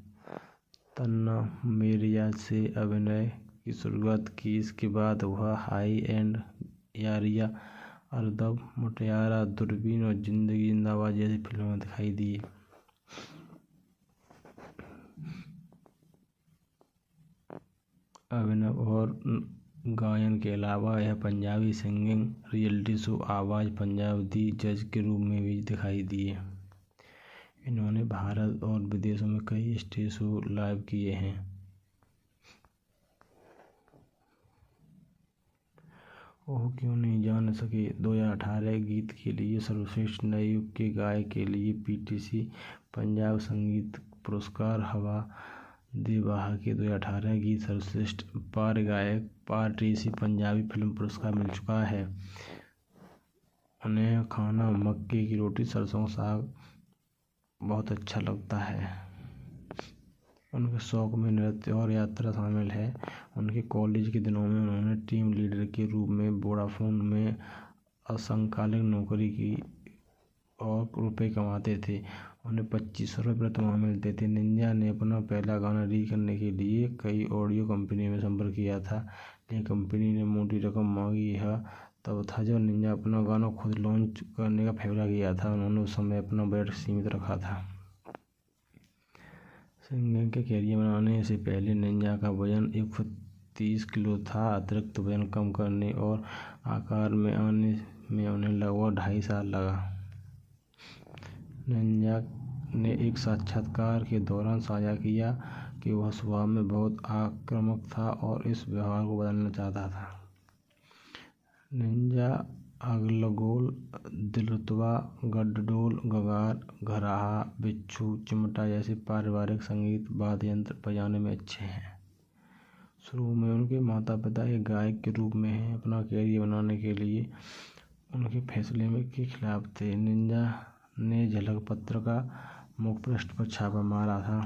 तन्ना मेरिया से अभिनय की शुरुआत की। इसके बाद वह हाई एंड यारियां, अरदब, मुटियारा, दूरबीन और जिंदगी जिंदाबाद जैसी फिल्मों में दिखाई दी। अभिनय और गायन के अलावा यह पंजाबी सिंगिंग रियलिटी शो आवाज़ पंजाब दी जज के रूप में भी दिखाई दिए। इन्होंने भारत और विदेशों में कई स्टेज शो लाइव किए हैं। ओह क्यों नहीं जान सके 2018 गीत के लिए सर्वश्रेष्ठ नए युग के गायक के लिए पीटीसी पंजाब संगीत पुरस्कार। हवा दे बहा के 2018 गीत सर्वश्रेष्ठ पार गायक पार्टीसी पंजाबी फिल्म पुरस्कार मिल चुका है। उन्हें खाना मक्के की रोटी सरसों साग बहुत अच्छा लगता है। उनके शौक में नृत्य और यात्रा शामिल है। उनके कॉलेज के दिनों में उन्होंने टीम लीडर के रूप में वोडाफोन में असंकालिक नौकरी की और रुपए कमाते थे। उन्हें 2500 रुपये प्रति माह मिलते थे। निंजा ने अपना पहला गाना रिलीज करने के लिए कई ऑडियो कंपनी में संपर्क किया था, लेकिन कंपनी ने मोटी रकम मांगी। यह तब था जब निंजा अपना गाना खुद लॉन्च करने का फैसला किया था। उन्होंने उस समय अपना बजट सीमित रखा था। सिंगिंग के कैरियर बनाने से पहले निंजा का वजन 130 किलो था। अतिरिक्त वजन कम करने और आकार में आने में उन्हें लगभग 2.5 साल लगा। निंजा ने एक साक्षात्कार के दौरान साझा किया कि वह स्वभाव में बहुत आक्रामक था और इस व्यवहार को बदलना चाहता था। निंजा अगलगोल, दिलरुतबा, गड्डोल, गगार, घराहा, बिच्छू, चिमटा जैसे पारिवारिक संगीत वाद्य यंत्र बजाने में अच्छे हैं। शुरू में उनके माता पिता एक गायक के रूप में हैं। अपना कैरियर बनाने के लिए उनके फैसले में के खिलाफ थे। निंजा ने झलक पत्र का मुख्य पृष्ठ पर छापा मारा था।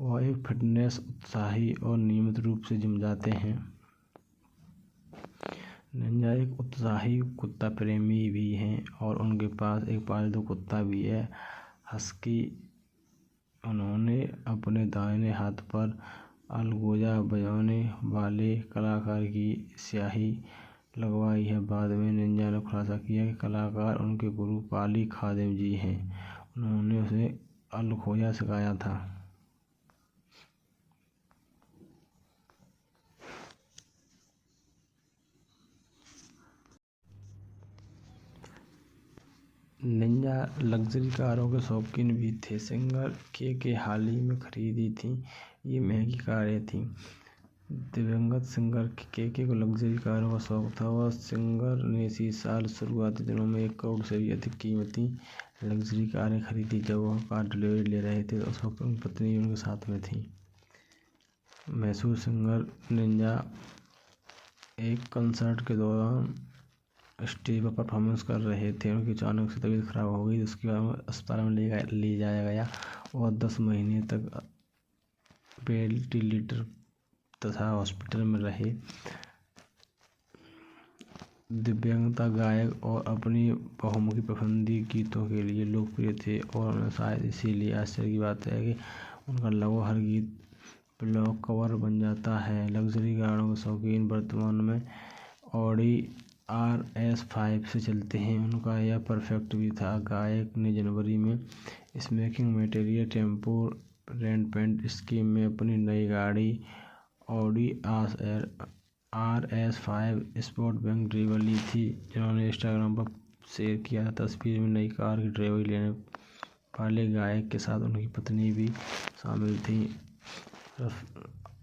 वह एक फिटनेस उत्साही और नियमित रूप से जिम जाते हैं। निंजा एक उत्साही कुत्ता प्रेमी भी हैं और उनके पास एक पालतू कुत्ता भी है, हस्की। उन्होंने अपने दाहिने हाथ पर अलगोजा बजाने वाले कलाकार की स्याही लगवाई है। बाद में निंजा ने खुलासा किया कि कलाकार उनके गुरु पाली खादिम जी हैं। उन्होंने उसे अलगोजा सिखाया था। निंजा लग्जरी कारों के शौकीन भी थे। सिंगर के हाल ही में खरीदी थी। ये महंगी कारें थीं। दिवंगत सिंगर के को लग्जरी कारों का शौक था। वह सिंगर ने इसी साल शुरुआती दिनों में 1 करोड़ से भी अधिक कीमती लग्जरी कारें खरीदी। जब वह कार डिलीवरी ले रहे थे उस वक्त उनकी पत्नी उनके साथ में थी। मशहूर सिंगर निंजा एक कंसर्ट के दौरान स्टेज पर परफॉर्मेंस कर रहे थे। उनकी अचानक से तबीयत खराब हो गई, जिसके बाद अस्पताल में ले जाया गया और 10 महीने तक वेंटिलेटर तथा हॉस्पिटल में रहे। दिव्यांगता गायक और अपनी बहुमुखी पसंदी गीतों के लिए लोकप्रिय थे और उन्हें शायद इसीलिए आश्चर्य की बात है कि उनका लगभग हर गीत ब्लॉक कवर बन जाता है। लग्जरी गाड़ियों के शौकीन वर्तमान में ऑडी RS5 से चलते हैं। उनका यह परफेक्ट भी था। गायक ने जनवरी में smoking material tempo rent paint scheme में अपनी नई गाड़ी Audi RS5 sportback driver ली थी, जिन्होंने इंस्टाग्राम पर शेयर किया था। तस्वीर में नई कार की ड्राइवरी लेने वाले गायक के साथ उनकी पत्नी भी शामिल थी।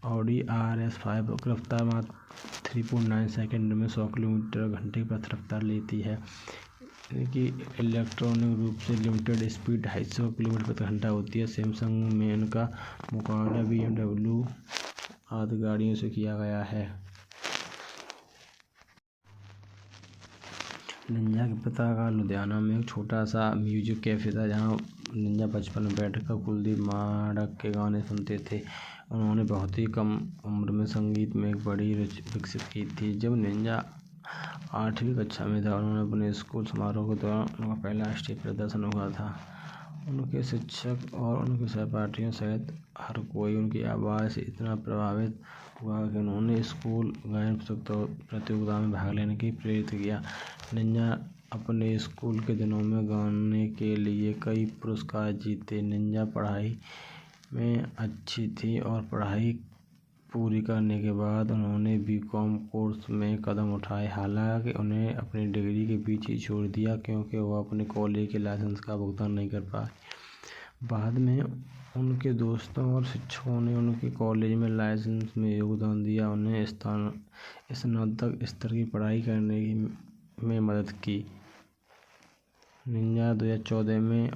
ऑडी RS5 की रफ्तार मात्र 3.9 सेकंड में 100 किलोमीटर घंटे की रफ्तार लेती है। इनकी इलेक्ट्रॉनिक रूप से लिमिटेड स्पीड 250 किलोमीटर प्रति घंटा होती है। सैमसंग में इनका मुकाबला BMW आदि गाड़ियों से किया गया है। निंजा के पिता का लुधियाना में एक छोटा सा म्यूजिक कैफे था, जहां निंजा बचपन में बैठकर कुलदीप माणक के गाने सुनते थे। उन्होंने बहुत ही कम उम्र में संगीत में एक बड़ी रुचि विकसित की थी। जब निंजा 8वीं कक्षा में था, उन्होंने अपने स्कूल समारोह के दौरान उनका पहला स्टेज प्रदर्शन हुआ था। उनके शिक्षक और उनके सहपाठियों सहित हर कोई उनकी आवाज़ से इतना प्रभावित हुआ कि उन्होंने स्कूल गायन प्रतियोगिता में भाग लेने के लिए प्रेरित किया। निंजा अपने स्कूल के दिनों में गाने के लिए कई पुरस्कार जीते। निंजा पढ़ाई में अच्छी थी और पढ़ाई पूरी करने के बाद उन्होंने बीकॉम कोर्स में कदम उठाए। हालांकि उन्हें अपनी डिग्री के बीच ही छोड़ दिया क्योंकि वह अपने कॉलेज के लाइसेंस का भुगतान नहीं कर पाए। बाद में उनके दोस्तों और शिक्षकों ने उनके कॉलेज में लाइसेंस में योगदान दिया, उन्हें स्नातक स्तर की पढ़ाई करने में मदद की। निंजा 2014 में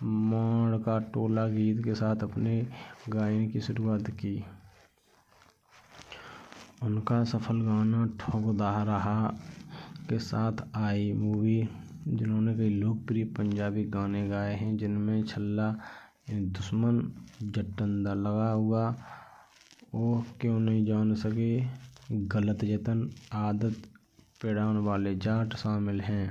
माण का टोला गीत के साथ अपने गायन की शुरुआत की। उनका सफल गाना ठोकदा रहा के साथ आई मूवी, जिन्होंने कई लोकप्रिय पंजाबी गाने गाए हैं जिनमें छल्ला दुश्मन, जट्टन दा लगा हुआ, ओ क्यों नहीं जान सके, गलत जतन, आदत, पिड़ाउन वाले जाट शामिल हैं।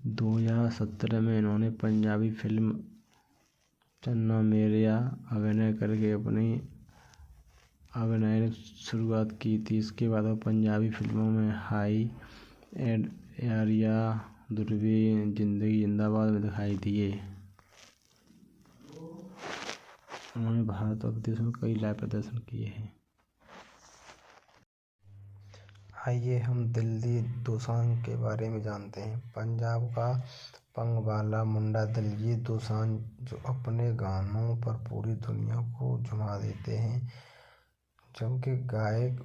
2017 में इन्होंने पंजाबी फिल्म चन्ना मेरेया अभिनय करके अपनी अभिनय शुरुआत की थी। इसके बाद वो पंजाबी फिल्मों में हाई एंड यारिया, दुर्बे, जिंदगी जिंदाबाद में दिखाई दिए। उन्होंने भारत और विदेश में कई लाइव प्रदर्शन किए हैं। आइए हम दिलजीत दोसांझ के बारे में जानते हैं। पंजाब का पंगवाला मुंडा दिलजीत दोसांझ, जो अपने गानों पर पूरी दुनिया को झुमा देते हैं। जिनके गायक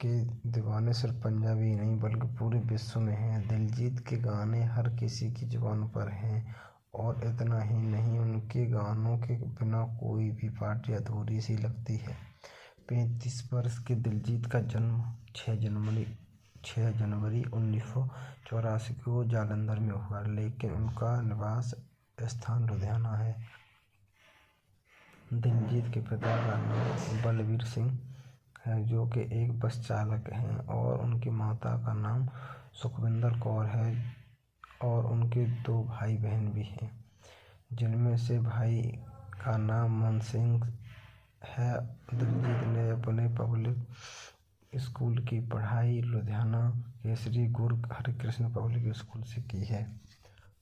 के दीवाने सिर्फ पंजाबी ही नहीं बल्कि पूरे विश्व में हैं। दिलजीत के गाने हर किसी की जुबान पर हैं और इतना ही नहीं, उनके गानों के बिना कोई भी पार्टी अधूरी सी लगती है। 35 वर्ष के दिलजीत का जन्म 6 जनवरी 1984 को जालंधर में हुआ, लेकिन उनका निवास स्थान लुधियाना है। दिलजीत के पिता का नाम बलबीर सिंह है, जो कि एक बस चालक हैं, और उनकी माता का नाम सुखविंदर कौर है, और उनके 2 भाई बहन भी हैं, जिनमें से भाई का नाम मन सिंह है। दिलजीत ने अपने पब्लिक स्कूल की पढ़ाई लुधियाना के श्री गुरु हरिकृष्ण पब्लिक स्कूल से की है,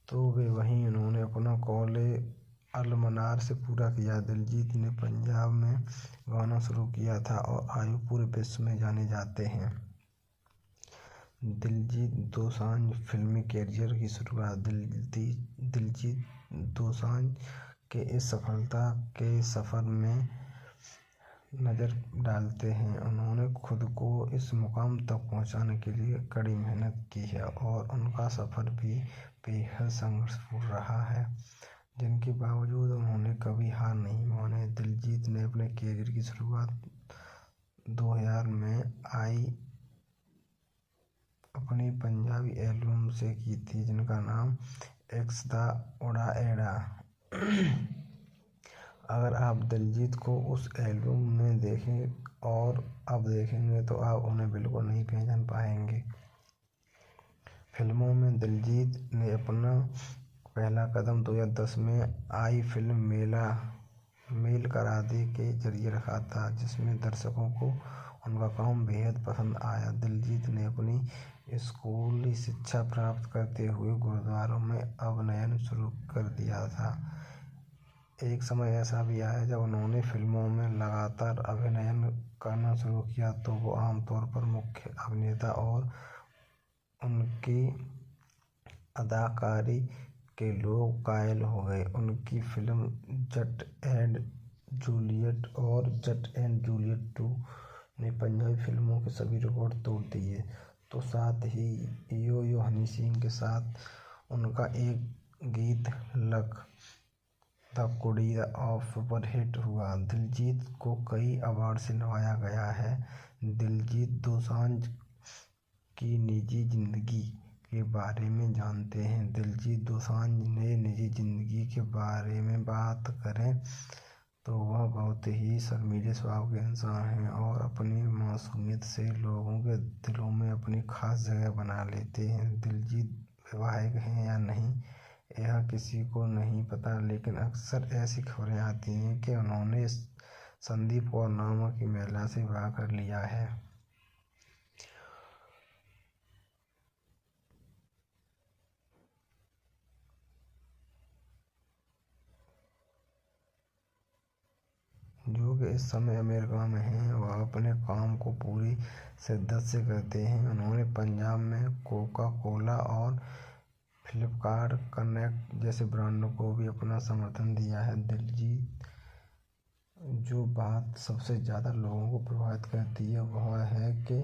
तो वे वहीं उन्होंने अपना कॉलेज अल-मनार से पूरा किया। दिलजीत ने पंजाब में गाना शुरू किया था और आयु पूरे विश्व में जाने जाते हैं। दिलजीत दोसांझ फिल्मी कैरियर की शुरुआत। दिलजीत दोसांझ के इस सफलता के सफर में नज़र डालते हैं। उन्होंने खुद को इस मुकाम तक पहुंचाने के लिए कड़ी मेहनत की है और उनका सफर भी बेहद संघर्षपूर्ण रहा है, जिनके बावजूद उन्होंने कभी हार नहीं मानी। दिलजीत ने अपने कैरियर की शुरुआत 2000 में आई अपनी पंजाबी एल्बम से की थी, जिनका नाम एक्स दा उड़ा एड़ा। अगर आप दिलजीत को उस एल्बम में देखें और अब देखेंगे तो आप उन्हें बिल्कुल नहीं पहचान पाएंगे। फिल्मों में दिलजीत ने अपना पहला कदम 2010 में आई फिल्म मेल करा दे के जरिए रखा था, जिसमें दर्शकों को उनका काम बेहद पसंद आया। दिलजीत ने अपनी स्कूली शिक्षा प्राप्त करते हुए गुरुद्वारों में अभिनय शुरू कर दिया था। एक समय ऐसा भी आया जब उन्होंने फिल्मों में लगातार अभिनय करना शुरू किया, तो वो आमतौर पर मुख्य अभिनेता और उनकी अदाकारी के लोग कायल हो गए। उनकी फिल्म जट एंड जूलियट और जट एंड जूलियट 2 ने पंजाबी फिल्मों के सभी रिकॉर्ड तोड़ दिए, तो साथ ही यो यो हनी सिंह के साथ उनका एक गीत लक द कुड़ी ऑफ सुपरहिट हुआ। दिलजीत को कई अवार्ड से नवाजा गया है। दिलजीत दोसांझ की निजी जिंदगी के बारे में जानते हैं। दिलजीत दोसांझ ने निजी जिंदगी के बारे में बात करें तो वह बहुत ही शर्मीले स्वभाव के इंसान हैं और अपनी मासूमियत से लोगों के दिलों में अपनी खास जगह बना लेते हैं। दिलजीत वैवाहिक हैं या नहीं यह किसी को नहीं पता, लेकिन अक्सर ऐसी खबरें आती हैं कि उन्होंने संदीप कौर नामक की महिला से विवाह कर लिया है। जो कि इस समय अमेरिका में हैं। वह अपने काम को पूरी शिद्दत से करते हैं। उन्होंने पंजाब में कोका कोला और फ्लिपकार्ट कनेक्ट जैसे ब्रांडों को भी अपना समर्थन दिया है। दिलजीत, जो बात सबसे ज़्यादा लोगों को प्रभावित करती है वह है कि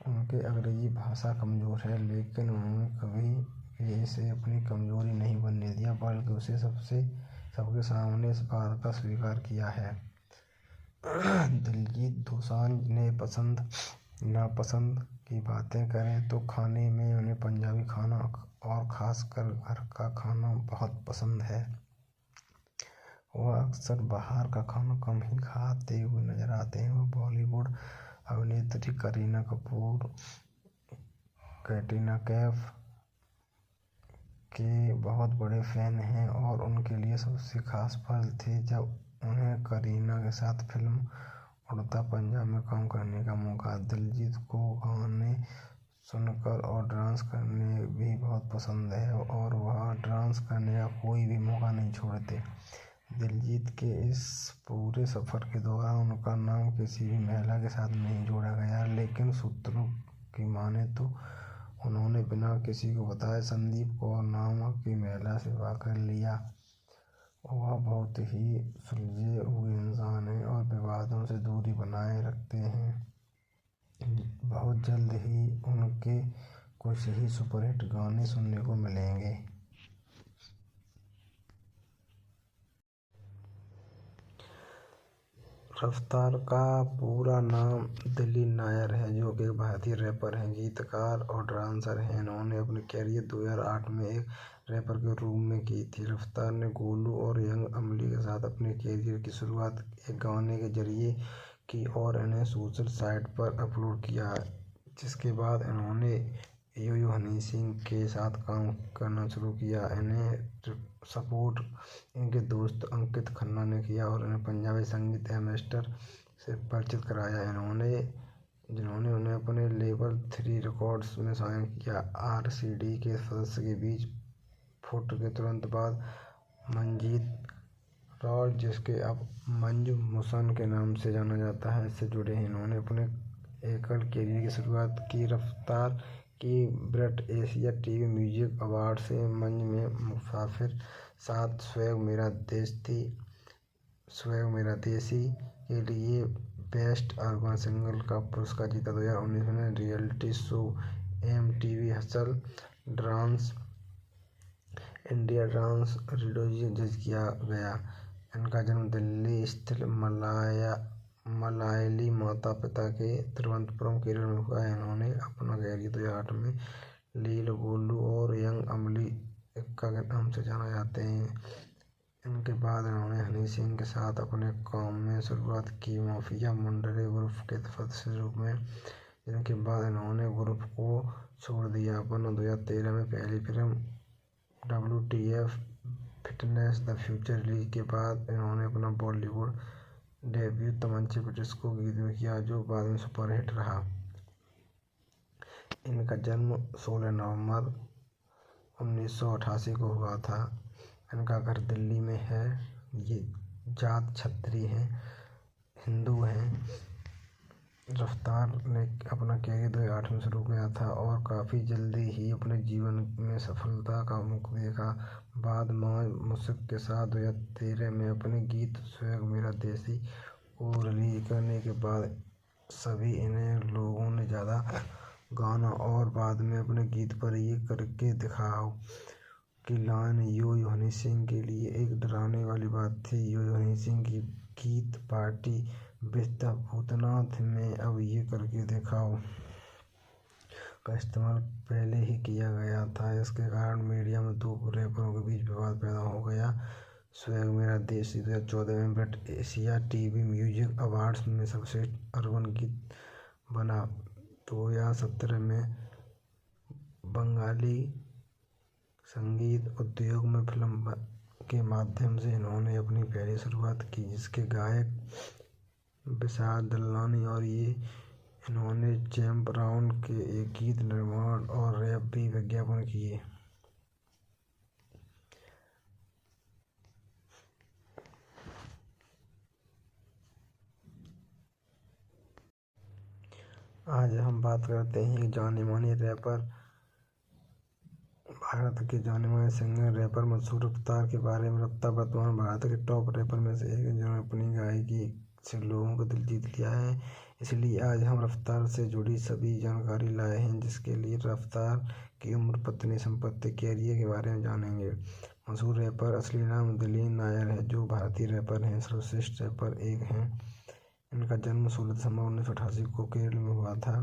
उनके अंग्रेजी भाषा कमज़ोर है, लेकिन उन्होंने कभी भी इसे अपनी कमज़ोरी नहीं बनने दिया, बल्कि उसे सबके सामने इस बात का स्वीकार किया है। दिलजीत दोसांझ ने पसंद नापसंद की बातें करें तो खाने में उन्हें पंजाबी खाना और ख़ासकर घर का खाना बहुत पसंद है। वह अक्सर बाहर का खाना कम ही खाते हुए नजर आते हैं। वह बॉलीवुड अभिनेत्री करीना कपूर, कैटरीना कैफ के बहुत बड़े फैन हैं और उनके लिए सबसे खास पल थे जब उन्हें करीना के साथ फिल्म उड़ता पंजाब में काम करने का मौका। दिलजीत को गाने सुनकर और डांस करने भी बहुत पसंद है और वह डांस करने का कोई भी मौका नहीं छोड़ते। दिलजीत के इस पूरे सफ़र के दौरान उनका नाम किसी भी महिला के साथ नहीं जोड़ा गया, लेकिन सूत्रों की माने तो उन्होंने बिना किसी को बताए संदीप कौर नामक की महिला से विवाह कर लिया। वह बहुत ही सुलझे हुए इंसान हैं और विवादों से दूरी बनाए रखते हैं। बहुत जल्द ही उनके कुछ ही सुपरहिट गाने सुनने को मिलेंगे। रफ्तार का पूरा नाम दिली नायर है, जो कि एक भारतीय रैपर हैं, गीतकार और डांसर हैं। इन्होंने अपनी कैरियर 2008 में एक रैपर के रूप में की थी। रफ्तार ने गोलू और यंग अमली के साथ अपने कैरियर की शुरुआत एक गाने के जरिए की और इन्हें सोशल साइट पर अपलोड किया, जिसके बाद इन्होंने यो हनी सिंह के साथ काम करना शुरू किया। इन्हें सपोर्ट इनके दोस्त अंकित खन्ना ने किया और इन्हें पंजाबी संगीत एम्बेसडर से परिचित कराया, जिन्होंने उन्हें अपने लेबल 3 रिकॉर्ड्स में साइन किया। RCD के सदस्य के बीच फुट के तुरंत बाद मंजीत राव, जिसके अब मंजू मुसन के नाम से जाना जाता है, इससे जुड़े हैं। इन्होंने अपने एकल कैरियर की शुरुआत की। रफ्तार की ब्रिट एशिया टीवी म्यूजिक अवार्ड से मंच में मुसाफिर साथ स्वैग मेरा देसी के लिए बेस्ट अर्बन सिंगल का पुरस्कार जीता। 2019 में reality show MTV hustle dance India dance radio जज किया गया। इनका जन्म दिल्ली स्थित मलायली माता पिता के तिरुवनंतपुरम केरल में हुआ है। इन्होंने अपना कैरियर 2008 में लील गोलू और यंग अमली इक्का के नाम से जाना जाते हैं। इनके बाद इन्होंने हनी सिंह के साथ अपने काम में शुरुआत की, माफिया मुंडरे ग्रुप के सदस्य रूप में, जिनके बाद इन्होंने ग्रुप को छोड़ दिया। अपना 2013 में पहली film WTF fitness the future release के बाद इन्होंने अपना बॉलीवुड डेब्यू तमंचे पिटिस्को गीत में किया, जो बाद में सुपरहिट रहा। इनका जन्म 16 नवंबर 1988 को हुआ था। इनका घर दिल्ली में है। ये जात क्षत्रिय हैं, हिंदू हैं। रफ्तार ने अपना कैरियर 2008 में शुरू किया था और काफ़ी जल्दी ही अपने जीवन में सफलता का मुख देखा। बाद मौज मुश्क के साथ 2013 में अपने गीत स्वैग मेरा देसी को रिलीज करने के बाद सभी इन्हें लोगों ने ज़्यादा गाना और बाद में अपने गीत पर ये करके दिखाओ की लाइन यो हनी सिंह के लिए एक डराने वाली बात थी। यो हनी सिंह की गीत पार्टी विद द भूतनाथ में अब ये करके दिखाओ का इस्तेमाल पहले ही किया गया था। इसके कारण मीडिया में दो रैपरों के बीच विवाद पैदा हो गया। स्वैग मेरा देसी 2014 में ब्रिट एशिया टीवी म्यूजिक अवार्ड्स में सर्वश्रेष्ठ अर्बन गीत बना। 2017 में बंगाली संगीत उद्योग में फिल्म के माध्यम से इन्होंने अपनी पहली शुरुआत की, जिसके गायक विशाल दलानी और इन्होंने जेम्स ब्राउन के एक गीत निर्माण और रैप भी विज्ञापन किए। आज हम बात करते हैं जाने माने रैपर, भारत के जाने माने सिंगर रैपर मशहूर रफ्तार के बारे में। रफ्तार वर्तमान भारत के टॉप रैपर में से एक है, जिन्होंने अपनी गायकी से लोगों का दिल जीत लिया है। इसलिए आज हम रफ्तार से जुड़ी सभी जानकारी लाए हैं, जिसके लिए रफ्तार की उम्र, पत्नी, संपत्ति, कैरियर के बारे में जानेंगे। मशहूर रैपर असली नाम दिलीप नायर है, जो भारतीय रैपर हैं सर्वश्रेष्ठ रैपर एक हैं। इनका जन्म 16 दिसंबर 1988 को केरल में हुआ था।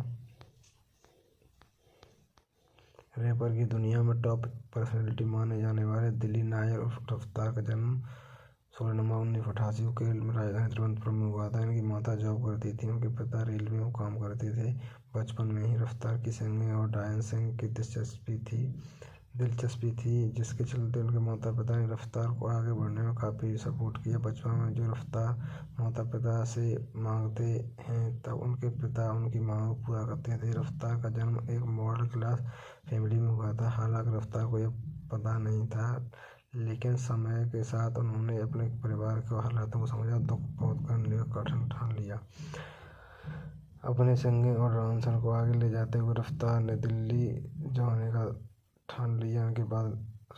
रैपर की दुनिया में टॉप पर्सनैलिटी माने जाने वाले दिलीप नायर और रफ्तार का जन्म 16 नवंबर 1988 को केरल में राजधानी तिरुवनंतपुरम में हुआ था। इनकी माता जॉब करती थी, उनके पिता रेलवे में काम करते थे। बचपन में ही रफ्तार की सिंगिंग और डांसिंग की दिलचस्पी थी, जिसके चलते उनके माता पिता ने रफ्तार को आगे बढ़ने में काफ़ी सपोर्ट किया। बचपन में जो रफ्तार माता पिता से मांगते हैं, तब उनके पिता उनकी मांग को पूरा करते थे। रफ्तार का जन्म एक मॉडल क्लास फैमिली में हुआ था। हालांकि रफ्तार को यह पता नहीं था, लेकिन समय के साथ उन्होंने अपने परिवार के हालातों को समझा, दुख बहुत करने का कठिन ठान लिया। अपने सिंगिंग और डांसर को आगे ले जाते हुए रफ्तार ने दिल्ली जाने का ठान लिया। उनके बाद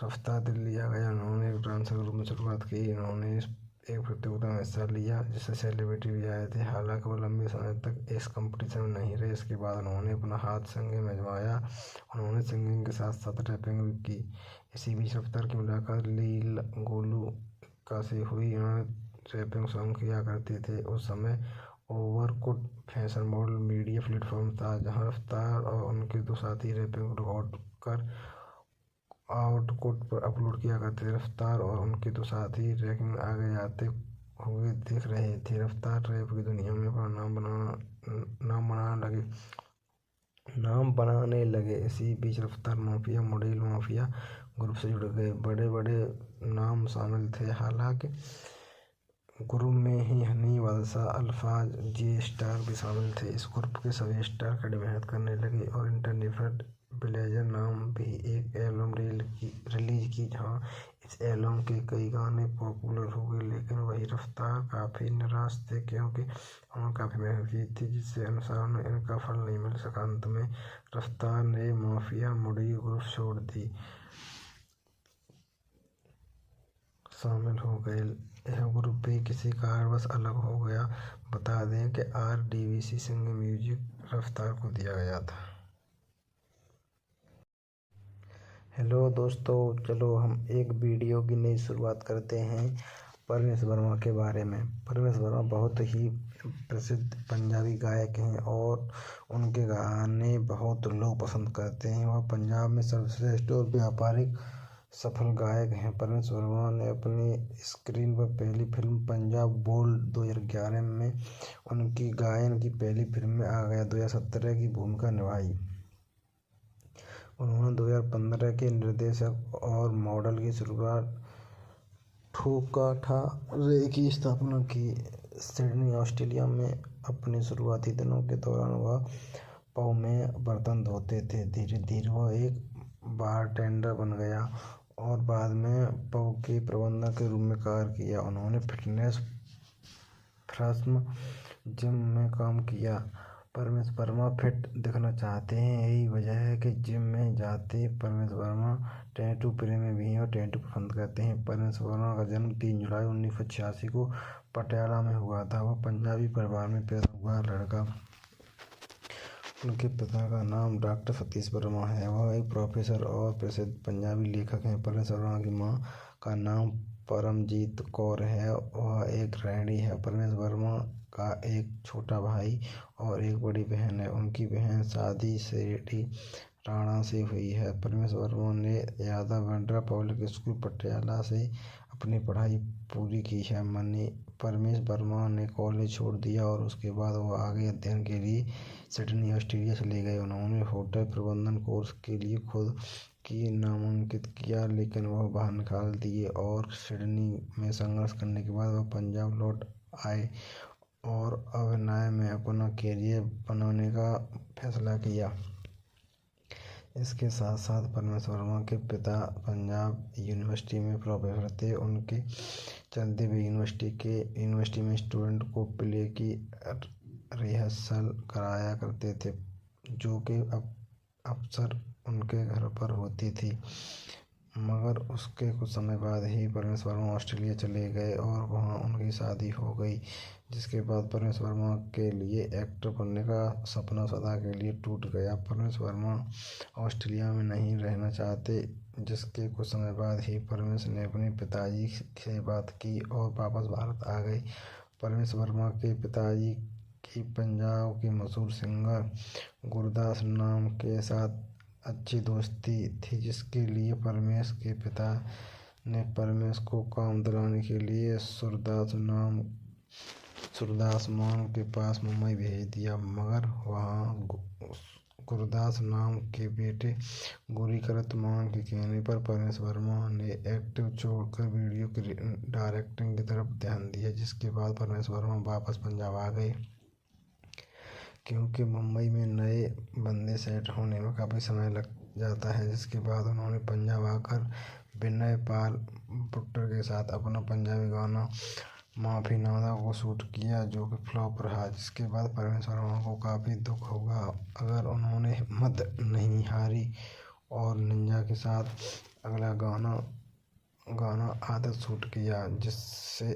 रफ्तार दिल्ली आ गया। उन्होंने एक डांसर के रूप में शुरुआत की। इन्होंने एक प्रतियोगिता में हिस्सा लिया, जिससे सेलिब्रिटी भी आए थे। हालांकि वो लंबे समय तक इस कंपटीशन में नहीं रहे। इसके बाद उन्होंने अपना हाथ सिंगिंग में आजमाया। उन्होंने सिंगिंग के साथ साथ रैपिंग भी की। इसी बीच रफ्तार की मुलाकात लीला गोलू का से हुई। उन्होंने रैपिंग सॉन्ग किया करते थे। उस समय overcoat fashion model media platform था, जहां रफ्तार और उनके दो साथी रैपिंग रिकॉर्ड कर आउटकोट पर अपलोड किया करते थे। रफ्तार और उनके दो साथी रैंकिंग आगे जाते हुए दिख रहे थे। रफ्तार रैप की दुनिया में अपना नाम बनाने लगे। इसी बीच रफ्तार माफिया मॉडल माफिया ग्रुप से जुड़ गए। बड़े बड़े नाम शामिल थे। हालांकि ग्रुप में ही हनी, बादशाह, अल्फाज, जे स्टार भी शामिल थे। इस ग्रुप के सभी स्टार कड़ी मेहनत करने लगे और इंटरनेट ब्लेजर नाम भी एक एल्बम रिलीज की, जहां इस एल्बम के कई गाने पॉपुलर हो गए। लेकिन वही रफ्तार काफ़ी निराश थे, क्योंकि उन्होंने काफ़ी मेहनत की थी, जिसके अनुसार उन्हें इनका फल नहीं मिल सका। अंत में रफ्तार ने माफिया मॉडल ग्रुप छोड़ दी शामिल हो गए। यह ग्रुप भी किसी कारणवश अलग हो गया। बता दें कि RDVC सिंगिंग म्यूजिक रफ्तार को दिया गया था। हेलो दोस्तों, चलो हम एक वीडियो की नई शुरुआत करते हैं परवेश वर्मा के बारे में। परवेश वर्मा बहुत ही प्रसिद्ध पंजाबी गायक हैं और उनके गाने बहुत लोग पसंद करते हैं। वह पंजाब में सर्वश्रेष्ठ और व्यापारिक सफल गायक हैं। परवेश वर्मा ने अपनी स्क्रीन पर पहली फिल्म पंजाब बोल्ड 2011 में उनकी गायन की पहली फिल्म में आ गया 2017 की भूमिका निभाई। उन्होंने 2015 के निर्देशक और मॉडल की शुरुआत ठोकाठा रे की स्थापना की। सिडनी, ऑस्ट्रेलिया में अपने शुरुआती दिनों के दौरान वह पब में बर्तन धोते थे। धीरे धीरे वह एक बारटेंडर बन गया और बाद में पब के प्रबंधक के रूप में कार्य किया। उन्होंने फिटनेस फर्म जिम में काम किया। परवेश वर्मा फिट दिखना चाहते हैं, यही वजह है कि जिम में जाते। परवेश वर्मा टैटू प्रेमी भी हैं और टैटू पसंद करते हैं। परवेश वर्मा का जन्म 3 जुलाई 1986 को पटियाला में हुआ था। वह पंजाबी परिवार में पैदा हुआ लड़का। उनके पिता का नाम डॉक्टर सतीश वर्मा है। वह एक प्रोफेसर और प्रसिद्ध पंजाबी लेखक हैं। परवेश वर्मा की मां का नाम परमजीत कौर है। वह एक गृहिणी है। परवेश वर्मा का एक छोटा भाई और एक बड़ी बहन है। उनकी बहन शादी से टाणा से हुई है। परमेश वर्मा ने यादव वेंड्रा पब्लिक स्कूल पटियाला से अपनी पढ़ाई पूरी की है। परमेश वर्मा ने कॉलेज छोड़ दिया और उसके बाद वह आगे अध्ययन के लिए सिडनी ऑस्ट्रेलिया चले गए। उन्होंने होटल प्रबंधन कोर्स के लिए खुद की नामांकित किया, लेकिन वह बाहर निकाल दिए और सिडनी में संघर्ष करने के बाद वह पंजाब लौट आए और अभिनय में अपना कैरियर बनाने का फैसला किया। इसके साथ साथ परमेश वर्मा के पिता पंजाब यूनिवर्सिटी में प्रोफेसर थे। उनके चलते वे यूनिवर्सिटी में स्टूडेंट को प्ले की रिहर्सल कराया करते थे, जो कि अक्सर उनके घर पर होती थी। मगर उसके कुछ समय बाद ही परमेश वर्मा ऑस्ट्रेलिया चले गए और वहाँ उनकी शादी हो गई, जिसके बाद परमेश वर्मा के लिए एक्टर बनने का सपना सदा के लिए टूट गया। परमेश वर्मा ऑस्ट्रेलिया में नहीं रहना चाहते, जिसके कुछ समय बाद ही परमेश ने अपने पिताजी से बात की और वापस भारत आ गए। परमेश वर्मा के पिताजी की पंजाब के मशहूर सिंगर गुरदास नाम के साथ अच्छी दोस्ती थी, जिसके लिए परमेश के पिता ने परमेश को काम दिलाने के लिए सूरदास मान के पास मुंबई भेज दिया। मगर वहाँ गुरदास नाम के बेटे गुरीकृत मान के कहने पर परमेश वर्मा ने एक्टिंग छोड़कर वीडियो डायरेक्टिंग की तरफ ध्यान दिया, जिसके बाद परमेश वर्मा वापस पंजाब आ गए, क्योंकि मुंबई में नए बंदे सेट होने में काफ़ी समय लग जाता है। जिसके बाद उन्होंने पंजाब आकर विनय पाल भुट्टर के साथ अपना पंजाबी गाना माफीनामा को शूट किया, जो कि फ्लॉप रहा। जिसके बाद परमेश वर्मा को काफ़ी दुख हुआ, अगर उन्होंने हिम्मत नहीं हारी और निंजा के साथ अगला गाना आदत शूट किया, जिससे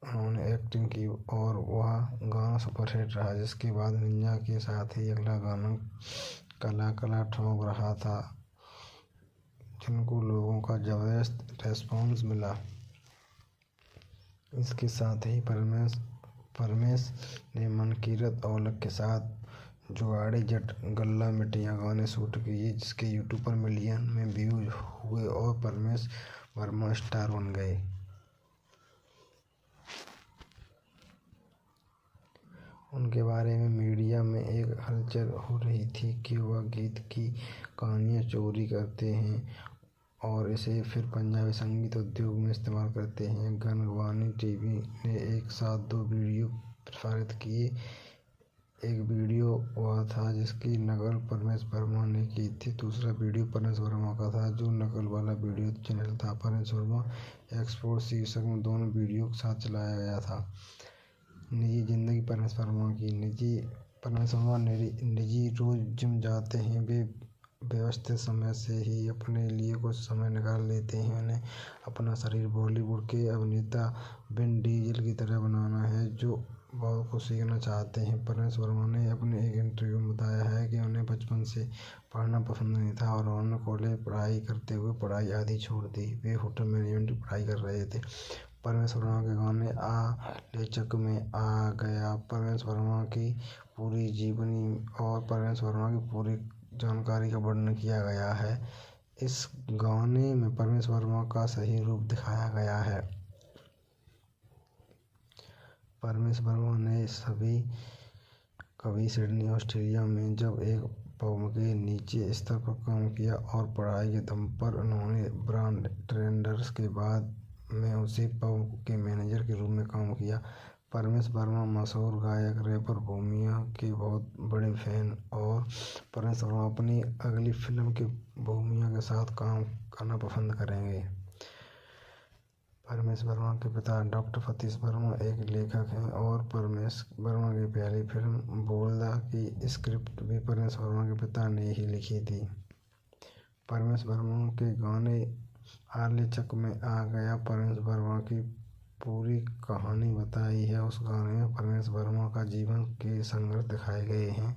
उन्होंने एक्टिंग की और वह गाना सुपरहिट रहा। जिसके बाद निंजा के साथ ही अगला गाना कला कला ठोक रहा था, जिनको लोगों का जबरदस्त रेस्पॉन्स मिला। इसके साथ ही परमेश ने मनकीरत औलख के साथ जुगाड़ी जट गल्ला मिटिया गाने शूट किए, जिसके यूट्यूब पर मिलियन में व्यूज हुए और परमेश वर्मा स्टार बन गए। उनके बारे में मीडिया में एक हलचल हो रही थी कि वह गीत की कहानियाँ चोरी करते हैं और इसे फिर पंजाबी संगीत उद्योग में इस्तेमाल करते हैं। गगनबानी टीवी ने एक साथ 2 वीडियो प्रसारित किए। एक वीडियो वह था जिसकी नकल परमेश वर्मा ने की थी, दूसरा वीडियो परमेश वर्मा का था, जो नकल वाला वीडियो चैनल था परमेश वर्मा एक्सपोर्ट शीर्षक में दोनों वीडियो के साथ चलाया गया था। निजी जिंदगी परमेश वर्मा की परमेश वर्मा निजी रोज जिम जाते हैं। वे व्यवस्थित समय से ही अपने लिए कुछ समय निकाल लेते हैं। उन्हें अपना शरीर बॉलीवुड के अभिनेता विन डीजल की तरह बनाना है, जो बहुत कुछ सीखना चाहते हैं। परमेश वर्मा ने अपने एक इंटरव्यू में बताया है कि उन्हें बचपन से पढ़ना पसंद नहीं था और उन्होंने कॉलेज पढ़ाई करते हुए पढ़ाई आधी छोड़ दी। वे होटल मैनेजमेंट की पढ़ाई कर रहे थे। परमेश वर्मा के गाने आ ले चक में आ गया, परमेश वर्मा की पूरी जीवनी और परमेश वर्मा की पूरी जानकारी का वर्णन किया गया है। इस गाने में परमेश वर्मा का सही रूप दिखाया गया है। परमेश वर्मा ने कभी सिडनी ऑस्ट्रेलिया में जब एक पब के नीचे स्तर पर काम किया और पढ़ाई के दम पर उन्होंने ब्रांड ट्रेंडर्स के बाद में उसी पब के मैनेजर के रूप में काम किया। परमेश वर्मा मशहूर गायक रैपर भूमिया के बहुत बड़े फैन और परमेश वर्मा अपनी अगली फिल्म के भूमिया के साथ काम करना पसंद करेंगे। परमेश वर्मा के पिता डॉक्टर सतीश वर्मा एक लेखक हैं और परमेश वर्मा की पहली फिल्म बोलदा की स्क्रिप्ट भी परमेश वर्मा के पिता ने ही लिखी थी। परमेश वर्मा के गाने आले चक में आ गया परमेश वर्मा की पूरी कहानी बताई है। उस गाने में परमेश वर्मा का जीवन के संघर्ष दिखाए गए हैं।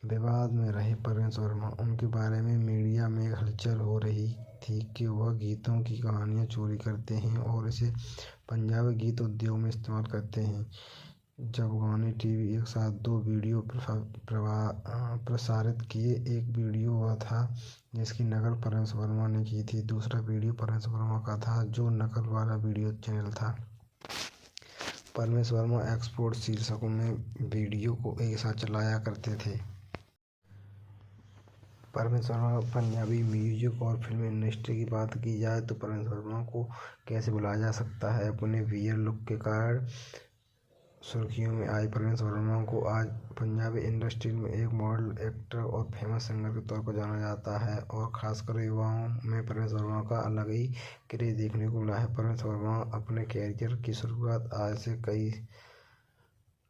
विवाद में रहे परमेश वर्मा, उनके बारे में मीडिया में एक हलचल हो रही थी कि वह गीतों की कहानियाँ चोरी करते हैं और इसे पंजाबी गीत उद्योग में इस्तेमाल करते हैं, जब गाने टीवी एक साथ दो वीडियो प्रसारित किए। एक वीडियो वह था जिसकी नकल परेश वर्मा ने की थी, दूसरा वीडियो परेश वर्मा का था जो नकल वाला वीडियो चैनल था। परेश वर्मा एक्सपोर्ट शीर्षकों में वीडियो को एक साथ चलाया करते थे। परेश वर्मा पंजाबी म्यूजिक और फिल्म इंडस्ट्री की बात की जाए तो परेश वर्मा को कैसे भुलाया जा सकता है। अपने वियर लुक के कारण सुर्खियों में आए परेश वर्मा को आज पंजाबी इंडस्ट्री में एक मॉडल, एक्टर और फेमस सिंगर के तौर पर जाना जाता है और खासकर युवाओं में परेश वर्मा का अलग ही क्रेज देखने को मिला है। परेश वर्मा अपने कैरियर की शुरुआत आज से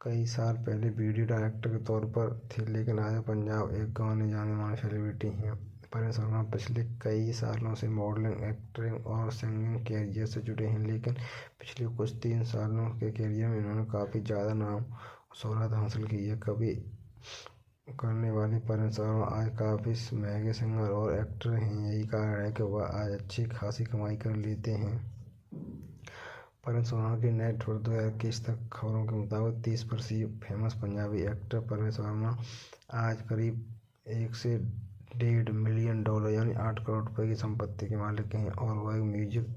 कई साल पहले वीडियो डायरेक्टर के तौर पर थे, लेकिन आज पंजाब एक गाने जाने माने सेलिब्रिटी हैं। परेश वर्मा पिछले कई सालों से मॉडलिंग, एक्टिंग और सिंगिंग कैरियर से जुड़े हैं, लेकिन पिछले कुछ 3 सालों के कैरियर में इन्होंने काफ़ी ज़्यादा नाम और शोहरत हासिल की है। कभी करने वाले परेश वर्मा आज काफ़ी महंगे सिंगर और एक्टर हैं। यही कारण है कि वह आज अच्छी खासी कमाई कर लेते हैं। परेश वर्मा की नेटवर्थ 2021 तक खबरों के मुताबिक 30 वर्षीय फेमस पंजाबी एक्टर परेश वर्मा आज करीब 1 से $1.5 मिलियन यानी 8 करोड़ रुपए की संपत्ति के मालिक हैं और वह एक म्यूजिक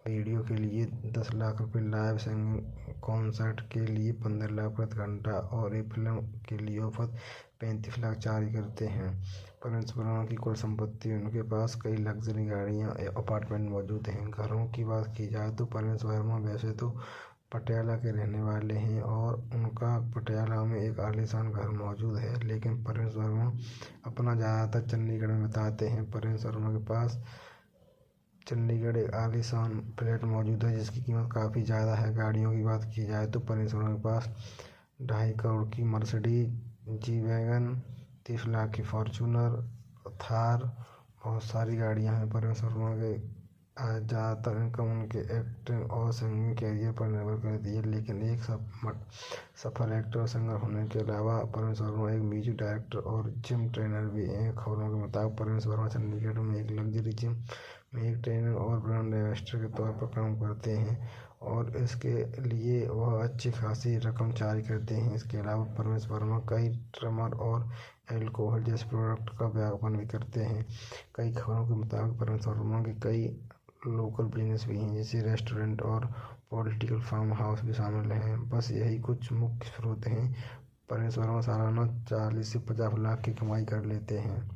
वीडियो के लिए 10 लाख रुपए, लाइव सिंगिंग कॉन्सर्ट के लिए 15 लाख प्रति घंटा और एक फिल्म के लिए औसत 35 लाख जारी करते हैं। परेश वर्मा की कुल संपत्ति, उनके पास कई लग्जरी गाड़ियां, अपार्टमेंट मौजूद हैं। घरों की बात की जाए तो परेश वर्मा वैसे तो पटियाला के रहने वाले हैं और उनका पटियाला में एक आलीशान घर मौजूद है, लेकिन परेश वर्मा अपना ज़्यादातर चंडीगढ़ में बिताते हैं। परेश वर्मा के पास चंडीगढ़ एक आलीशान फ्लैट मौजूद है जिसकी कीमत काफ़ी ज़्यादा है। गाड़ियों की बात की जाए तो परेश वर्मा के पास 2.5 करोड़ की मर्सिडीज जी वैगन, 30 लाख की फॉर्च्यूनर, थार, बहुत सारी गाड़ियां हैं। परेश वर्मा के ज़्यादातर इनकम उनके एक्टिंग और सिंगिंग कैरियर पर निर्भर करती है, लेकिन एक सफल एक्टर और सिंगर होने के अलावा परेश वर्मा एक म्यूजिक डायरेक्टर और जिम ट्रेनर भी हैं। खबरों के मुताबिक परेश वर्मा चंडीगढ़ में एक लग्जरी जिम में एक ट्रेनर और ब्रांड एम्बेसडर के तौर पर काम करते हैं और इसके लिए वह अच्छी खासी रकम चार्ज करते हैं। इसके अलावा परेश वर्मा कई ट्रिमर और एल्कोहल जैसे प्रोडक्ट का विज्ञापन भी करते हैं। कई खबरों के मुताबिक परेश वर्मा के कई लोकल बिजनेस भी हैं, जैसे रेस्टोरेंट और पॉलिटिकल फार्म हाउस भी शामिल हैं। बस यही कुछ मुख्य स्रोत हैं। परेश वर्मा सालाना 40 से 50 लाख की कमाई कर लेते हैं।